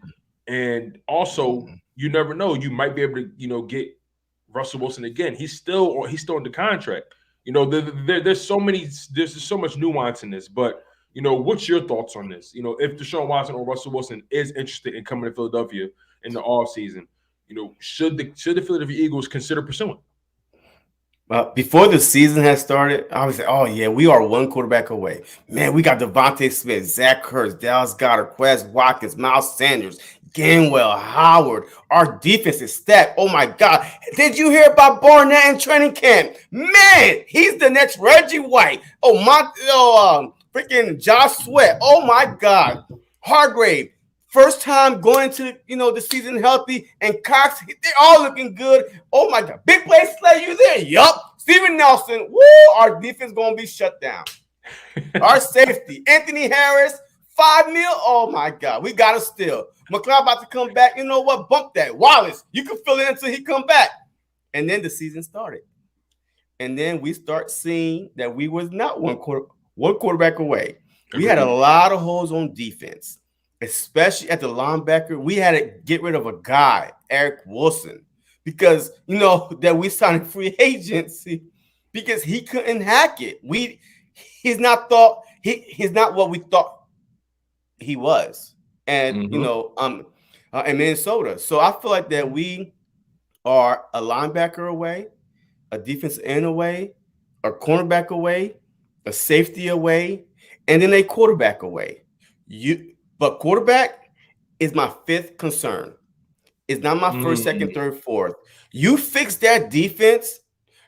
also you never know, you might be able to get Russell Wilson again. He's still under contract. There's so much nuance in this, but. What's your thoughts on this? If Deshaun Watson or Russell Wilson is interested in coming to Philadelphia in the offseason, should the Philadelphia Eagles consider pursuing? Before the season has started, I was like, oh, yeah, we are 1 quarterback away. Man, we got Devontae Smith, Zach Ertz, Dallas Goedert, Quez Watkins, Miles Sanders, Gainwell, Howard, our defense is stacked. Oh my God. Did you hear about Barnett in training camp? Man, he's the next Reggie White. Freaking Josh Sweat. Oh my God. Hargrave, first time going into the season healthy, and Cox, they're all looking good. Oh my God. Big play Slay, you there? Yup. Steven Nelson. Woo, our defense gonna be shut down. Our safety, Anthony Harris, $5 million. Oh my God, we got to steal. McLeod about to come back. You know what? Bump that. Wallace, you can fill it until he come back. And then the season started. And then we start seeing that we was not one quarterback away. We had a lot of holes on defense, especially at the linebacker. We had to get rid of a guy, Eric Wilson, because that we signed free agency because he couldn't hack it. He's not what we thought he was, and in Minnesota. So I feel like that we are a linebacker away, a defensive end away, a cornerback away, a safety away, and then a quarterback away. But quarterback is my fifth concern. It's not my first, second, third, fourth. You fix that defense,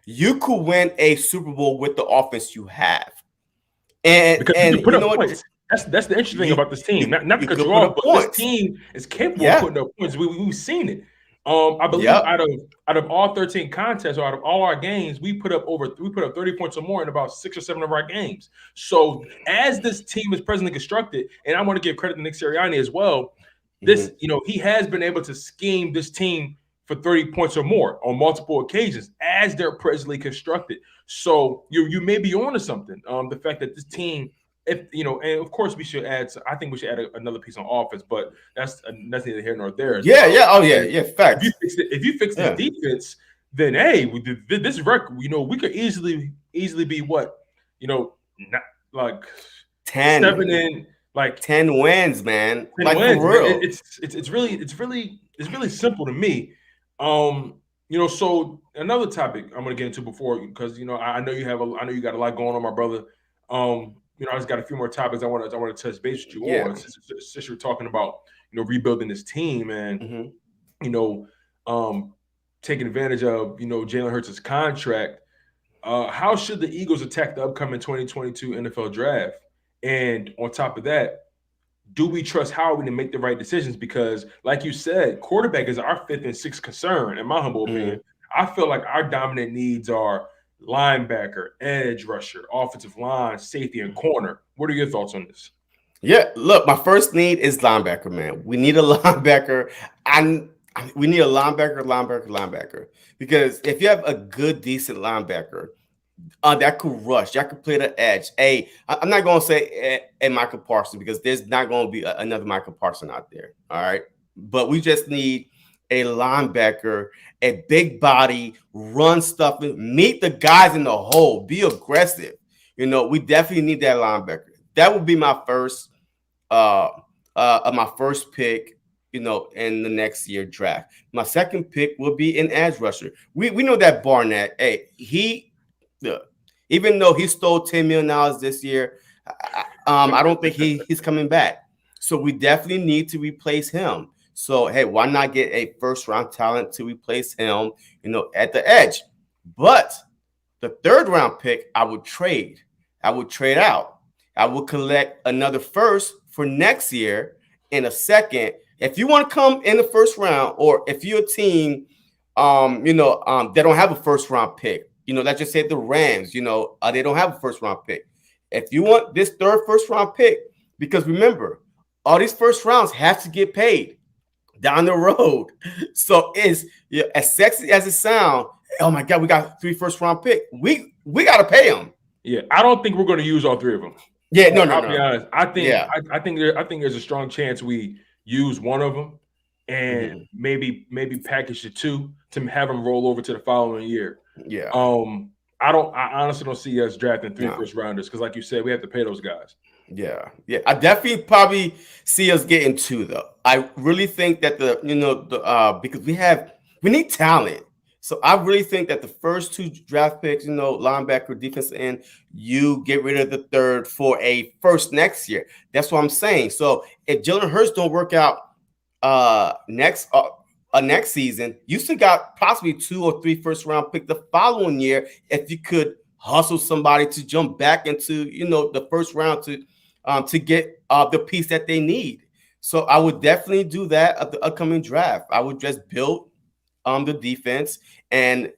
you could win a Super Bowl with the offense you have. And you put up points. That's the interesting thing about this team. Not because you're wrong, but this team is capable of putting up points. We've seen it. I believe out of all 13 contests or out of all our games, we put up 30 points or more in about 6 or 7 of our games. So as this team is presently constructed, and I want to give credit to Nick Sirianni as well, this he has been able to scheme this team for 30 points or more on multiple occasions as they're presently constructed. So you may be onto something. The fact that this team, and of course we should add. I think we should add another piece on offense, but that's neither here nor there. Fact. If you fix the defense, then hey, this record, we could easily be what, not like 10, 7 and like 10 wins, man. 10 like wins, for real. It's really simple to me. So another topic I'm gonna get into because I know you got a lot going on, my brother. I just got a few more topics I want to touch base with you on since you're talking about rebuilding this team and taking advantage of Jalen Hurts' contract. How should the Eagles attack the upcoming 2022 NFL draft? And on top of that, do we trust Howard to make the right decisions? Because, like you said, quarterback is our 5th and 6th concern, in my humble opinion. I feel like our dominant needs are linebacker, edge rusher, offensive line, safety, and corner. What are your thoughts on this? Yeah, look, my first need is linebacker, man. We need a linebacker. We need a linebacker. Because if you have a good, decent linebacker that could rush, that could play the edge. Hey, I'm not going to say a Michael Parsons because there's not going to be another Michael Parsons out there. All right. But we just need a linebacker, a big body, run stuff, meet the guys in the hole, be aggressive. We definitely need that linebacker. That would be my first pick, in the next year draft. My second pick will be an edge rusher. We know that Barnett, even though he stole $10 million this year, I don't think he's coming back. So we definitely need to replace him. So, hey, why not get a first-round talent to replace him, at the edge? But the third-round pick, I would trade. I would trade out. I would collect another first for next year and a second. If you want to come in the first round, or if you're a team, they don't have a first-round pick, let's just say the Rams, they don't have a first-round pick. If you want this third first-round pick, because remember, all these first rounds have to get paid down the road. So it's as sexy as it sounds. Oh my God, we got 3 first-round pick. We got to pay them. Yeah, I don't think we're going to use all 3 of them. Yeah, no. I'll be honest. I think there's a strong chance we use one of them and maybe package the 2 to have them roll over to the following year. Yeah. I honestly don't see us drafting 3 first rounders because, like you said, we have to pay those guys. Yeah. I definitely probably see us getting 2 though. I really think that because we need talent. So I really think that the first 2 draft picks, linebacker, defensive end, you get rid of the third for a first next year. That's what I'm saying. So if Jalen Hurts don't work out next season, you still got possibly 2 or 3 first round pick the following year if you could hustle somebody to jump back into the first round to get the piece that they need. So I would definitely do that at the upcoming draft. I would just build the defense. And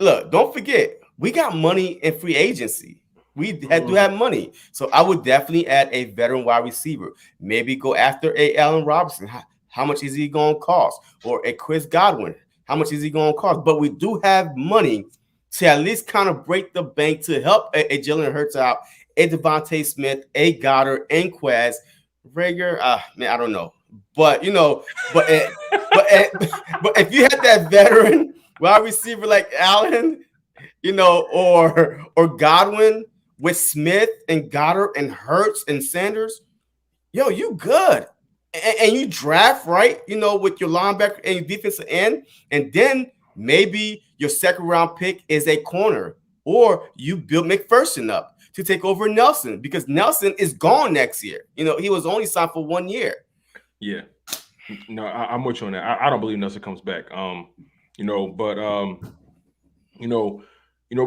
look, don't forget, we got money in free agency. We had to have money. So I would definitely add a veteran wide receiver. Maybe go after a Allen Robinson. How much is he going to cost? Or a Chris Godwin. How much is he going to cost? But we do have money to at least kind of break the bank to help a Jalen Hurts out, a Devontae Smith, a Goddard, and Quez. Rager, man, I don't know. But, but if you had that veteran wide receiver like Allen, or Godwin with Smith and Goddard and Hurts and Sanders, you good. And you draft right, with your linebacker and your defensive end, and then maybe your second round pick is a corner, or you build McPherson up to take over Nelson, because Nelson is gone next year. He was only signed for 1 year. Yeah, no, I'm with you on that. I don't believe Nelson comes back. We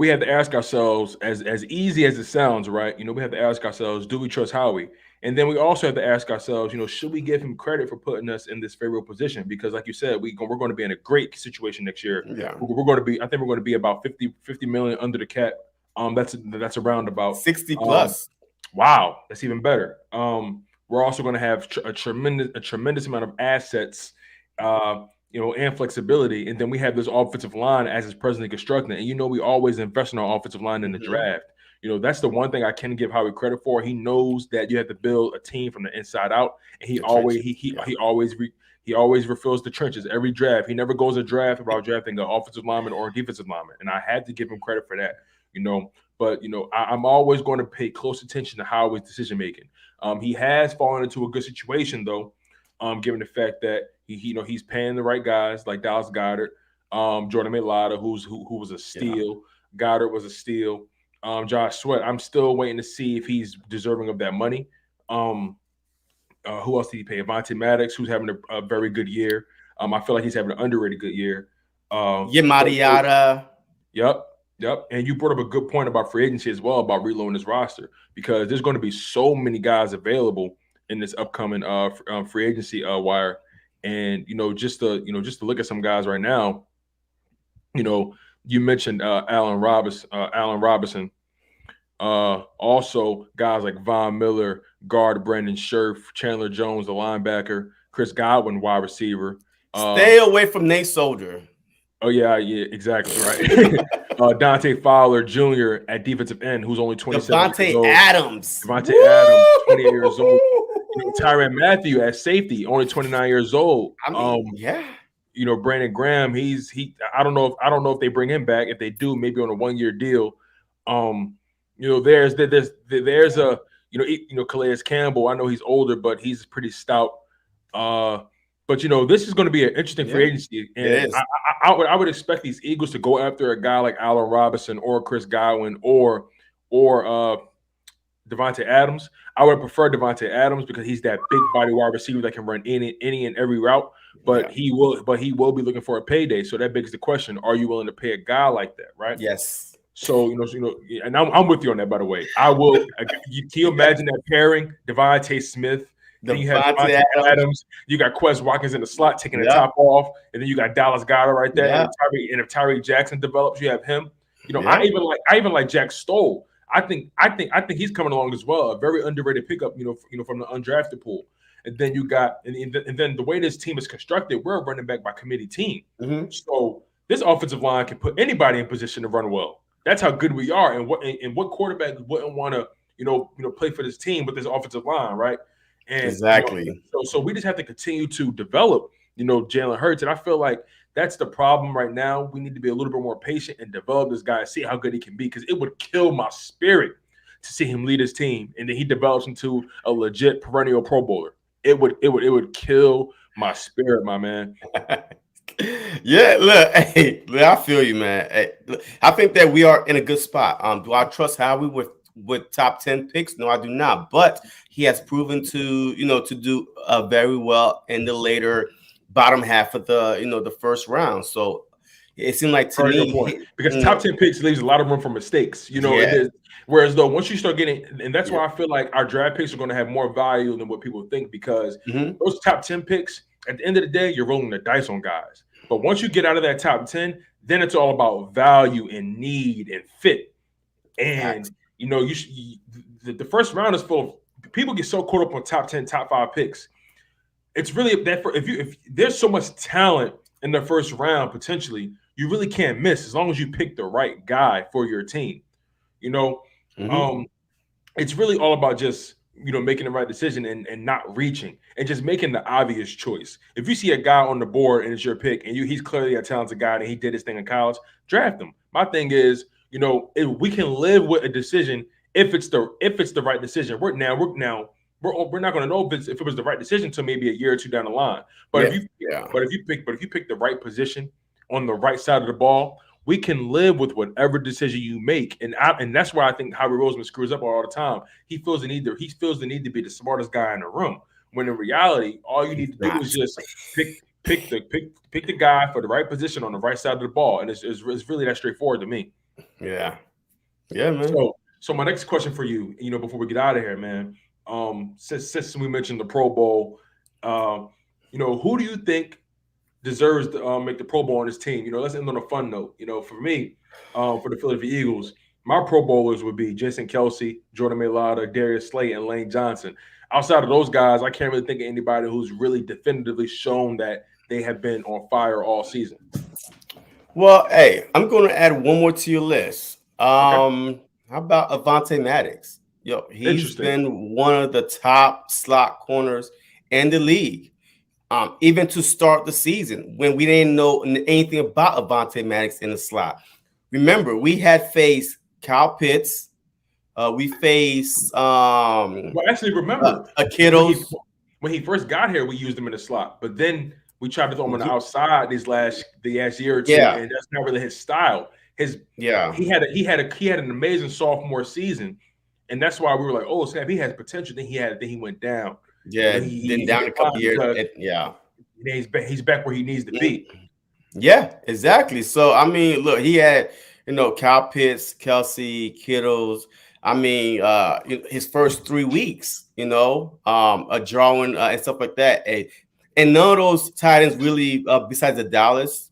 have to ask ourselves, as easy as it sounds, right? We have to ask ourselves, do we trust Howie? And then we also have to ask ourselves, should we give him credit for putting us in this favorable position? Because, like you said, we're going to be in a great situation next year. Yeah, we're going to be. I think we're going to be about 50 million under the cap. That's around about 60 plus. Wow, that's even better. We're also going to have a tremendous amount of assets, and flexibility. And then we have this offensive line as it's presently constructed. And we always invest in our offensive line in the draft. That's the one thing I can give Howie credit for. He knows that you have to build a team from the inside out, and he always refills the trenches every draft. He never goes a draft about drafting an offensive lineman or a defensive lineman, and I had to give him credit for that. But I'm always going to pay close attention to Howie's decision making. He has fallen into a good situation though, given the fact that he's paying the right guys like Dallas Goedert, Jordan Mailata, who was a steal. Yeah. Goddard was a steal. Josh Sweat, I'm still waiting to see if he's deserving of that money. Who else did he pay? Avonte Maddox, who's having a very good year. I feel like he's having an underrated good year. Mariota. Yep. And you brought up a good point about free agency as well, about reloading this roster, because there's going to be so many guys available in this upcoming free agency wire. And just to look at some guys right now, you mentioned Allen Robinson. Also guys like Von Miller, guard Brandon Scherf, Chandler Jones, the linebacker, Chris Godwin, wide receiver. Stay away from Nate Soldier. Oh yeah, exactly right. Dante Fowler Jr. at defensive end, who's only 27 years old. Avonte Adams, 28 years old. Tyrann Mathieu at safety, only 29 years old. Brandon Graham, I don't know if they bring him back. If they do, maybe on a 1-year deal. There's a Calais Campbell. I know he's older, but he's pretty stout. But this is going to be an interesting free agency, and I would expect these Eagles to go after a guy like Allen Robinson or Chris Godwin or Davante Adams. I would prefer Davante Adams because he's that big body wide receiver that can run any and every route. But he will be looking for a payday. So that begs the question: are you willing to pay a guy like that? Right? Yes. So and I'm with you on that. By the way, I will. Can you imagine that pairing, Devontae Smith? Then you have Devontae Adams. You got Quez Watkins in the slot taking the top off, and then you got Dallas Goedert right there. And if Tyreek Jackson develops, you have him. I even like Jack Stoll. I think he's coming along as well. A very underrated pickup, from the undrafted pool. And then you got and then the way this team is constructed, we're a running back by committee team. So this offensive line can put anybody in position to run well. That's how good we are. And what quarterback wouldn't want to play for this team with this offensive line, right? And exactly. So we just have to continue to develop, Jalen Hurts. And I feel like that's the problem right now. We need to be a little bit more patient and develop this guy, see how good he can be, because it would kill my spirit to see him lead his team and then he develops into a legit perennial Pro Bowler. It would kill my spirit, my man. Yeah, look, I feel you, man. Hey, I think that we are in a good spot. Do I trust Howie with with top 10 picks? No, I do not. But he has proven to do very well in the later bottom half of the first round. So it seemed like to Very good me, point. Because top 10 picks leaves a lot of room for mistakes. It yeah. is. Whereas though, once you start getting, and that's Yeah. why I feel like our draft picks are going to have more value than what people think. Because Mhm. those top 10 picks, at the end of the day, you're rolling the dice on guys. But once you get out of that top 10, then it's all about value and need and fit. Facts. And the first round is full of people get so caught up on top 10, top 5 picks. It's really that for if there's so much talent in the first round potentially, you really can't miss as long as you pick the right guy for your team. You know, Mhm. um, it's really all about just making the right decision and not reaching and just making the obvious choice. If you see a guy on the board and it's your pick and he's clearly a talented guy and he did his thing in college, draft him. My thing is, if we can live with a decision if it's the right decision. We're not going to know if it was the right decision until maybe a year or two down the line. But Yeah. if you Yeah. but if you pick the right position on the right side of the ball, we can live with whatever decision you make, and that's why I think Howie Roseman screws up all the time. He feels the need to be the smartest guy in the room, when in reality, all you He's need to do not. is just pick the guy for the right position on the right side of the ball, and it's really that straightforward to me. Yeah. Yeah, man. So my next question for you, before we get out of here, man, since we mentioned the Pro Bowl, who do you think deserves to make the Pro Bowl on his team? Let's end on a fun note. For me, for the Philadelphia Eagles, my Pro Bowlers would be Jason Kelsey, Jordan Mailata, Darius Slay, and Lane Johnson. Outside of those guys, I can't really think of anybody who's really definitively shown that they have been on fire all season. Well, hey, I'm going to add one more to your list. Okay, How about Avonte Maddox? Yo, he's interesting. been one of the top slot corners in the league. Even to start the season when we didn't know anything about Avonte Maddox in the slot. Remember, we had faced Kyle Pitts. We faced Well, actually, remember a when Kittles. he first got here, we used him in the slot, but then we tried to throw him on the outside the last year or two, Yeah, and that's not really his style. His yeah, he had an amazing sophomore season, and that's why we were like, oh snap, he has potential. Then he went down. yeah. Then He down a couple declined years. because Yeah. he's back where he needs to be. Yeah, exactly. So I mean, look, he had Kyle Pitts, Kelsey, Kittles. I mean, his first 3 weeks, a drawing and stuff like that. And none of those tight ends really, besides the Dallas,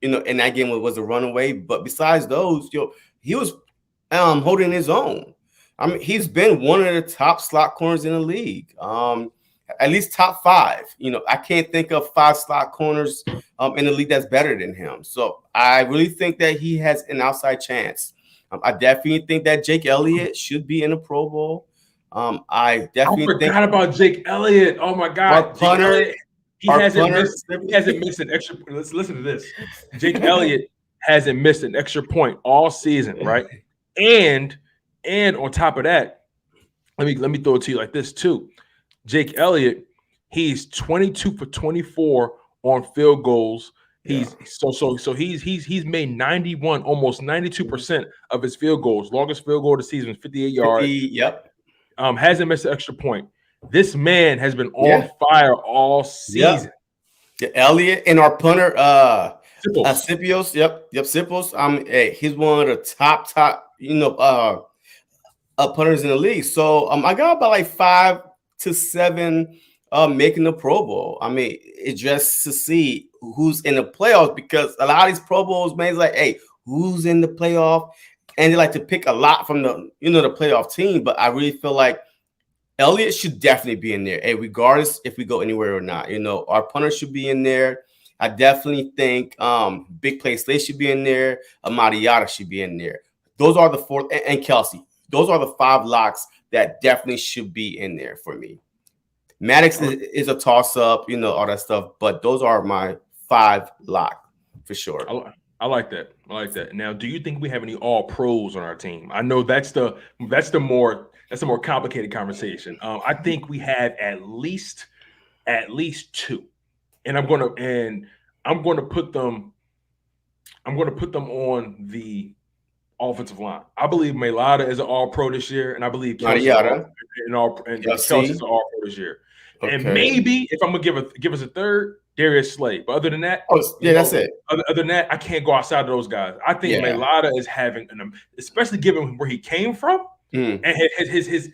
in that game was a runaway. But besides those, he was holding his own. I mean, he's been one of the top slot corners in the league. At least top 5. I can't think of 5 slot corners in the league that's better than him. So I really think that he has an outside chance. I definitely think that Jake Elliott should be in the Pro Bowl. I I definitely think forgot about Jake Elliott. Oh my our God, Jake punter, Elliott. our punter, He hasn't missed an extra. Let's listen to this. Jake Elliott hasn't missed an extra point all season, right? And on top of that, let me throw it to you like this too. Jake Elliott, he's 22 for 24 on field goals. yeah, He's made 91, almost 92% of his field goals. Longest field goal of the season is 58 yards. 50, yep, Hasn't missed an extra point. This man has been yeah, on fire all yep. season. The Elliott and our punter, Simple. Scipios, yep, Scipios. Hey, he's one of the top, punters in the league. So I got about like 5 to 7 making the Pro Bowl. I mean, it's just to see who's in the playoffs, because a lot of these Pro Bowls, man, is like, hey, who's in the playoff? And they like to pick a lot from the playoff team. But I really feel like Elliott should definitely be in there. Hey, regardless if we go anywhere or not, our punter should be in there. I definitely think Big Play Slay should be in there. Amadiata should be in there. Those are the 4, and Kelsey. Those are the 5 locks that definitely should be in there for me. Maddox is a toss-up, all that stuff, but those are my 5 lock for sure. I like that. I like that. Now, do you think we have any all pros on our team? I know that's the more complicated conversation. I think we have at least 2, and I'm gonna put them on the offensive line. I believe Mailata is an All-Pro this year, and I believe Kelsey's Mariota. and Kelsey's an All-Pro this year. And Okay. maybe if I'm gonna give us a third, Darius Slay. But other than that, that's it. Other than that, I can't go outside of those guys. I think Mailata is having especially given where he came from and his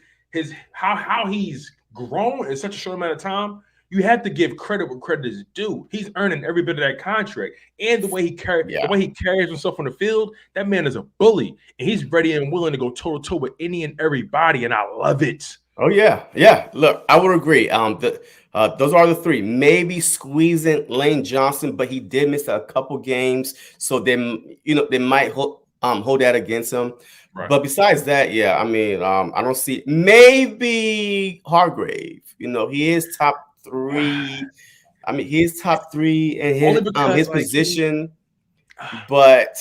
how he's grown in such a short amount of time. You have to give credit where credit is due. He's earning every bit of that contract, and the way he carries himself on the field. That man is a bully, and he's ready and willing to go toe to toe with any and everybody, and I love it. Oh yeah. Look, I would agree. Those are the three. Maybe squeezing Lane Johnson, but he did miss a couple games, so then they might hold that against him. Right. But besides that, I mean, I don't see maybe Hargrave. He is top 3. I mean, he is top 3 in his position, but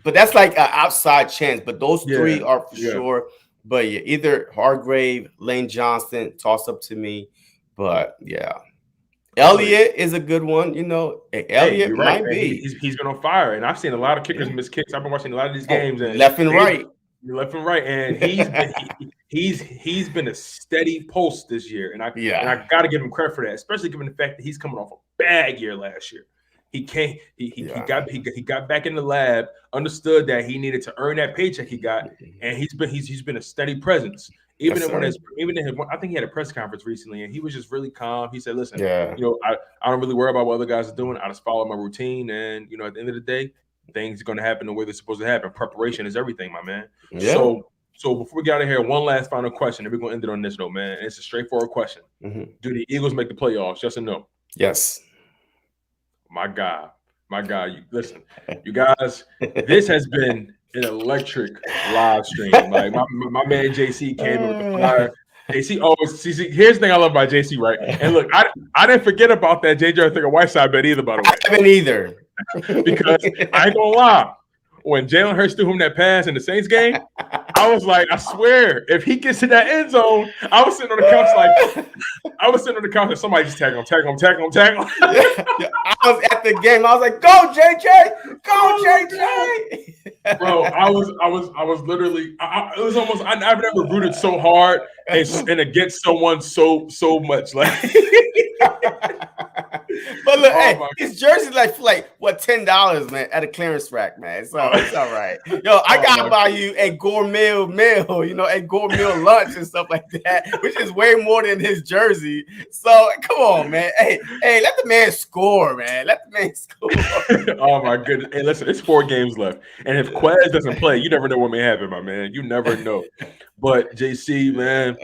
that's like an outside chance. But those 3 are for sure. But either Hargrave, Lane Johnson, toss up to me. But Elliott is a good one. Elliott might be. He's been on fire, and I've seen a lot of kickers miss kicks. I've been watching a lot of these games, and left and right, and he's been a steady post this year, and I got to give him credit for that, especially given the fact that he's coming off a bad year last year. He got back in the lab, understood that he needed to earn that paycheck he got, and he's been a steady presence. I think he had a press conference recently, and he was just really calm. He said, "Listen, I don't really worry about what other guys are doing. I just follow my routine, and at the end of the day, things are going to happen the way they're supposed to happen. Preparation is everything, my man." Yeah. So before we get out of here, one last final question, and we're going to end it on this note, man. It's a straightforward question: Do the Eagles make the playoffs? Yes or no? Yes. My God, listen, you guys, this has been an electric live stream. Like my man JC came in with the fire. JC always here's the thing I love about JC, right? And look, I didn't forget about that JJ Arthur Whiteside bet either, by the way. I haven't either. Because I ain't gonna lie. When Jalen Hurts threw him that pass in the Saints game, I was like, I swear, if he gets to that end zone, I was sitting on the couch and somebody just tag him. I was at the game. I was like, go JJ. Bro, I was literally, it was almost, I've never rooted so hard and against someone so much. Like, but look, his jersey like what $10, man, at a clearance rack, man. So it's all right. Yo, I gotta buy you a gourmet meal, a gourmet lunch and stuff like that, which is way more than his jersey. So come on, man. Hey, let the man score, man. Let the man score. Oh my goodness. Hey, listen, it's 4 games left, and if Quez doesn't play, you never know what may happen, my man. You never know. But JC, man,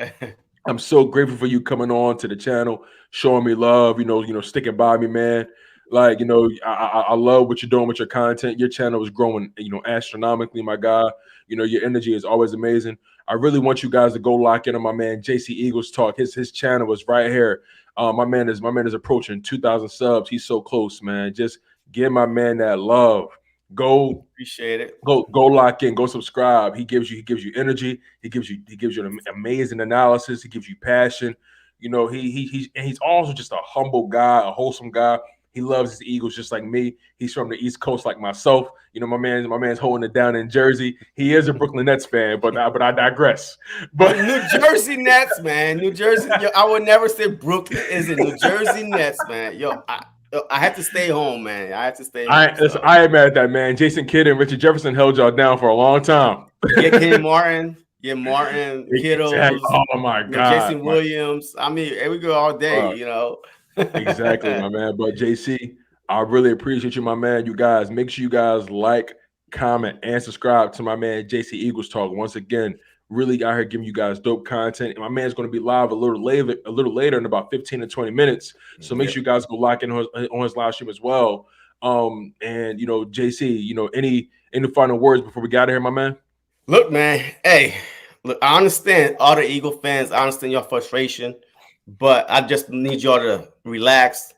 I'm so grateful for you coming on to the channel, showing me love, sticking by me, man. Like, I love what you're doing with your content. Your channel is growing, astronomically, my guy. Your energy is always amazing. I really want you guys to go lock in on my man JC EaglesTalk. His channel is right here. My man is approaching 2,000 subs. He's so close, man. Just give my man that love. Go appreciate it. Go lock in. Go subscribe. He gives you energy. He gives you an amazing analysis. He gives you passion. He's also just a humble guy, a wholesome guy. He loves his Eagles just like me. He's from the East Coast like myself. My man's holding it down in Jersey. He is a Brooklyn Nets fan, but I digress. But New Jersey Nets, man. New Jersey. Yo, I would never say Brooklyn is it. New Jersey Nets, man. Yo, I have to stay home, man. I have to stay home. I am mad at that, man. Jason Kidd and Richard Jefferson held y'all down for a long time. Ken Martin. Yeah, Martin, Kittles. Oh my God. Jason Williams. I mean, we go all day, Exactly, my man. But JC, I really appreciate you, my man. You guys, make sure you guys like, comment, and subscribe to my man JC EaglesTalk. Once again, really out here giving you guys dope content. And my man's going to be live a little later in about 15 to 20 minutes. So make sure you guys go lock in on his live stream as well. And JC, any final words before we get out of here, my man? Look, man. Hey, look, I understand all the Eagle fans. I understand your frustration, but I just need y'all to relax.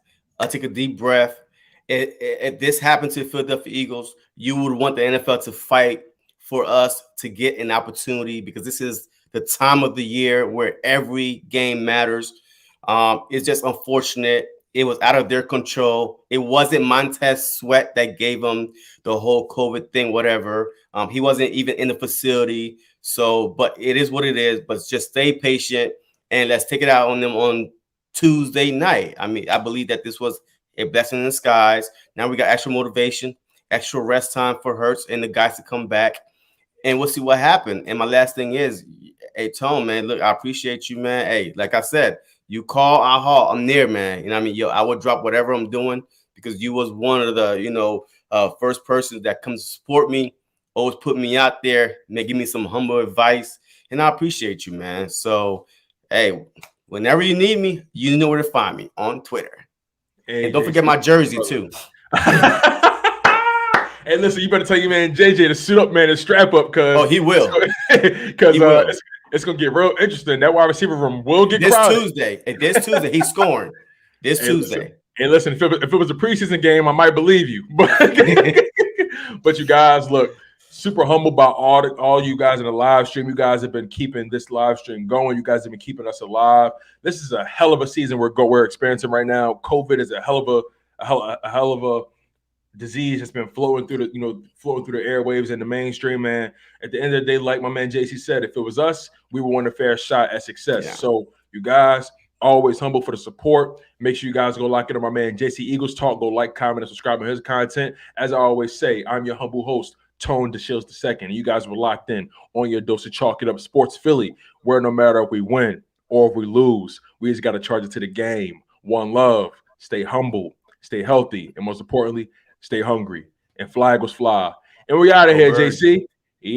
Take a deep breath. If this happened to the Philadelphia Eagles, you would want the NFL to fight for us to get an opportunity, because this is the time of the year where every game matters. It's just unfortunate. It was out of their control. It wasn't Montez Sweat that gave them the whole COVID thing, whatever. He wasn't even in the facility. So, but it is what it is. But just stay patient and let's take it out on them on Tuesday night. I mean, I believe that this was a blessing in disguise. Now we got extra motivation, extra rest time for Hurts and the guys to come back, and we'll see what happened. And my last thing is, hey, Tone, man, look, I appreciate you, man. Hey, like I said, you call, I haul. I'm there, man. You know what I mean? Yo, I would drop whatever I'm doing because you was one of the, first persons that comes to support me, always put me out there, give me some humble advice. And I appreciate you, man. So, hey, whenever you need me, you know where to find me on Twitter. Hey, and don't forget my jersey, too. Hey, listen, you better tell your man JJ to suit up, man, and strap up, because he will. Because it's gonna get real interesting. That wide receiver room will get crowded. This Tuesday, he's scoring. This Tuesday. Listen, if it was a preseason game, I might believe you. But you guys, look, super humbled by all you guys in the live stream. You guys have been keeping this live stream going. You guys have been keeping us alive. This is a hell of a season we're experiencing right now. COVID is a hell of a disease that's been flowing through the airwaves and the mainstream, man. At the end of the day, like my man JC said, if it was us, we would want a fair shot at success. Yeah. So you guys, always humble for the support. Make sure you guys go like it on my man JC EaglesTalk. Go like, comment, and subscribe to his content. As I always say, I'm your humble host, Tone DeShields II. And you guys were locked in on your dose of Chalk It Up Sports Philly, where no matter if we win or if we lose, we just got to charge it to the game. One love, stay humble, stay healthy, and most importantly, stay hungry, and fly Eagles fly. And we out of here, JC.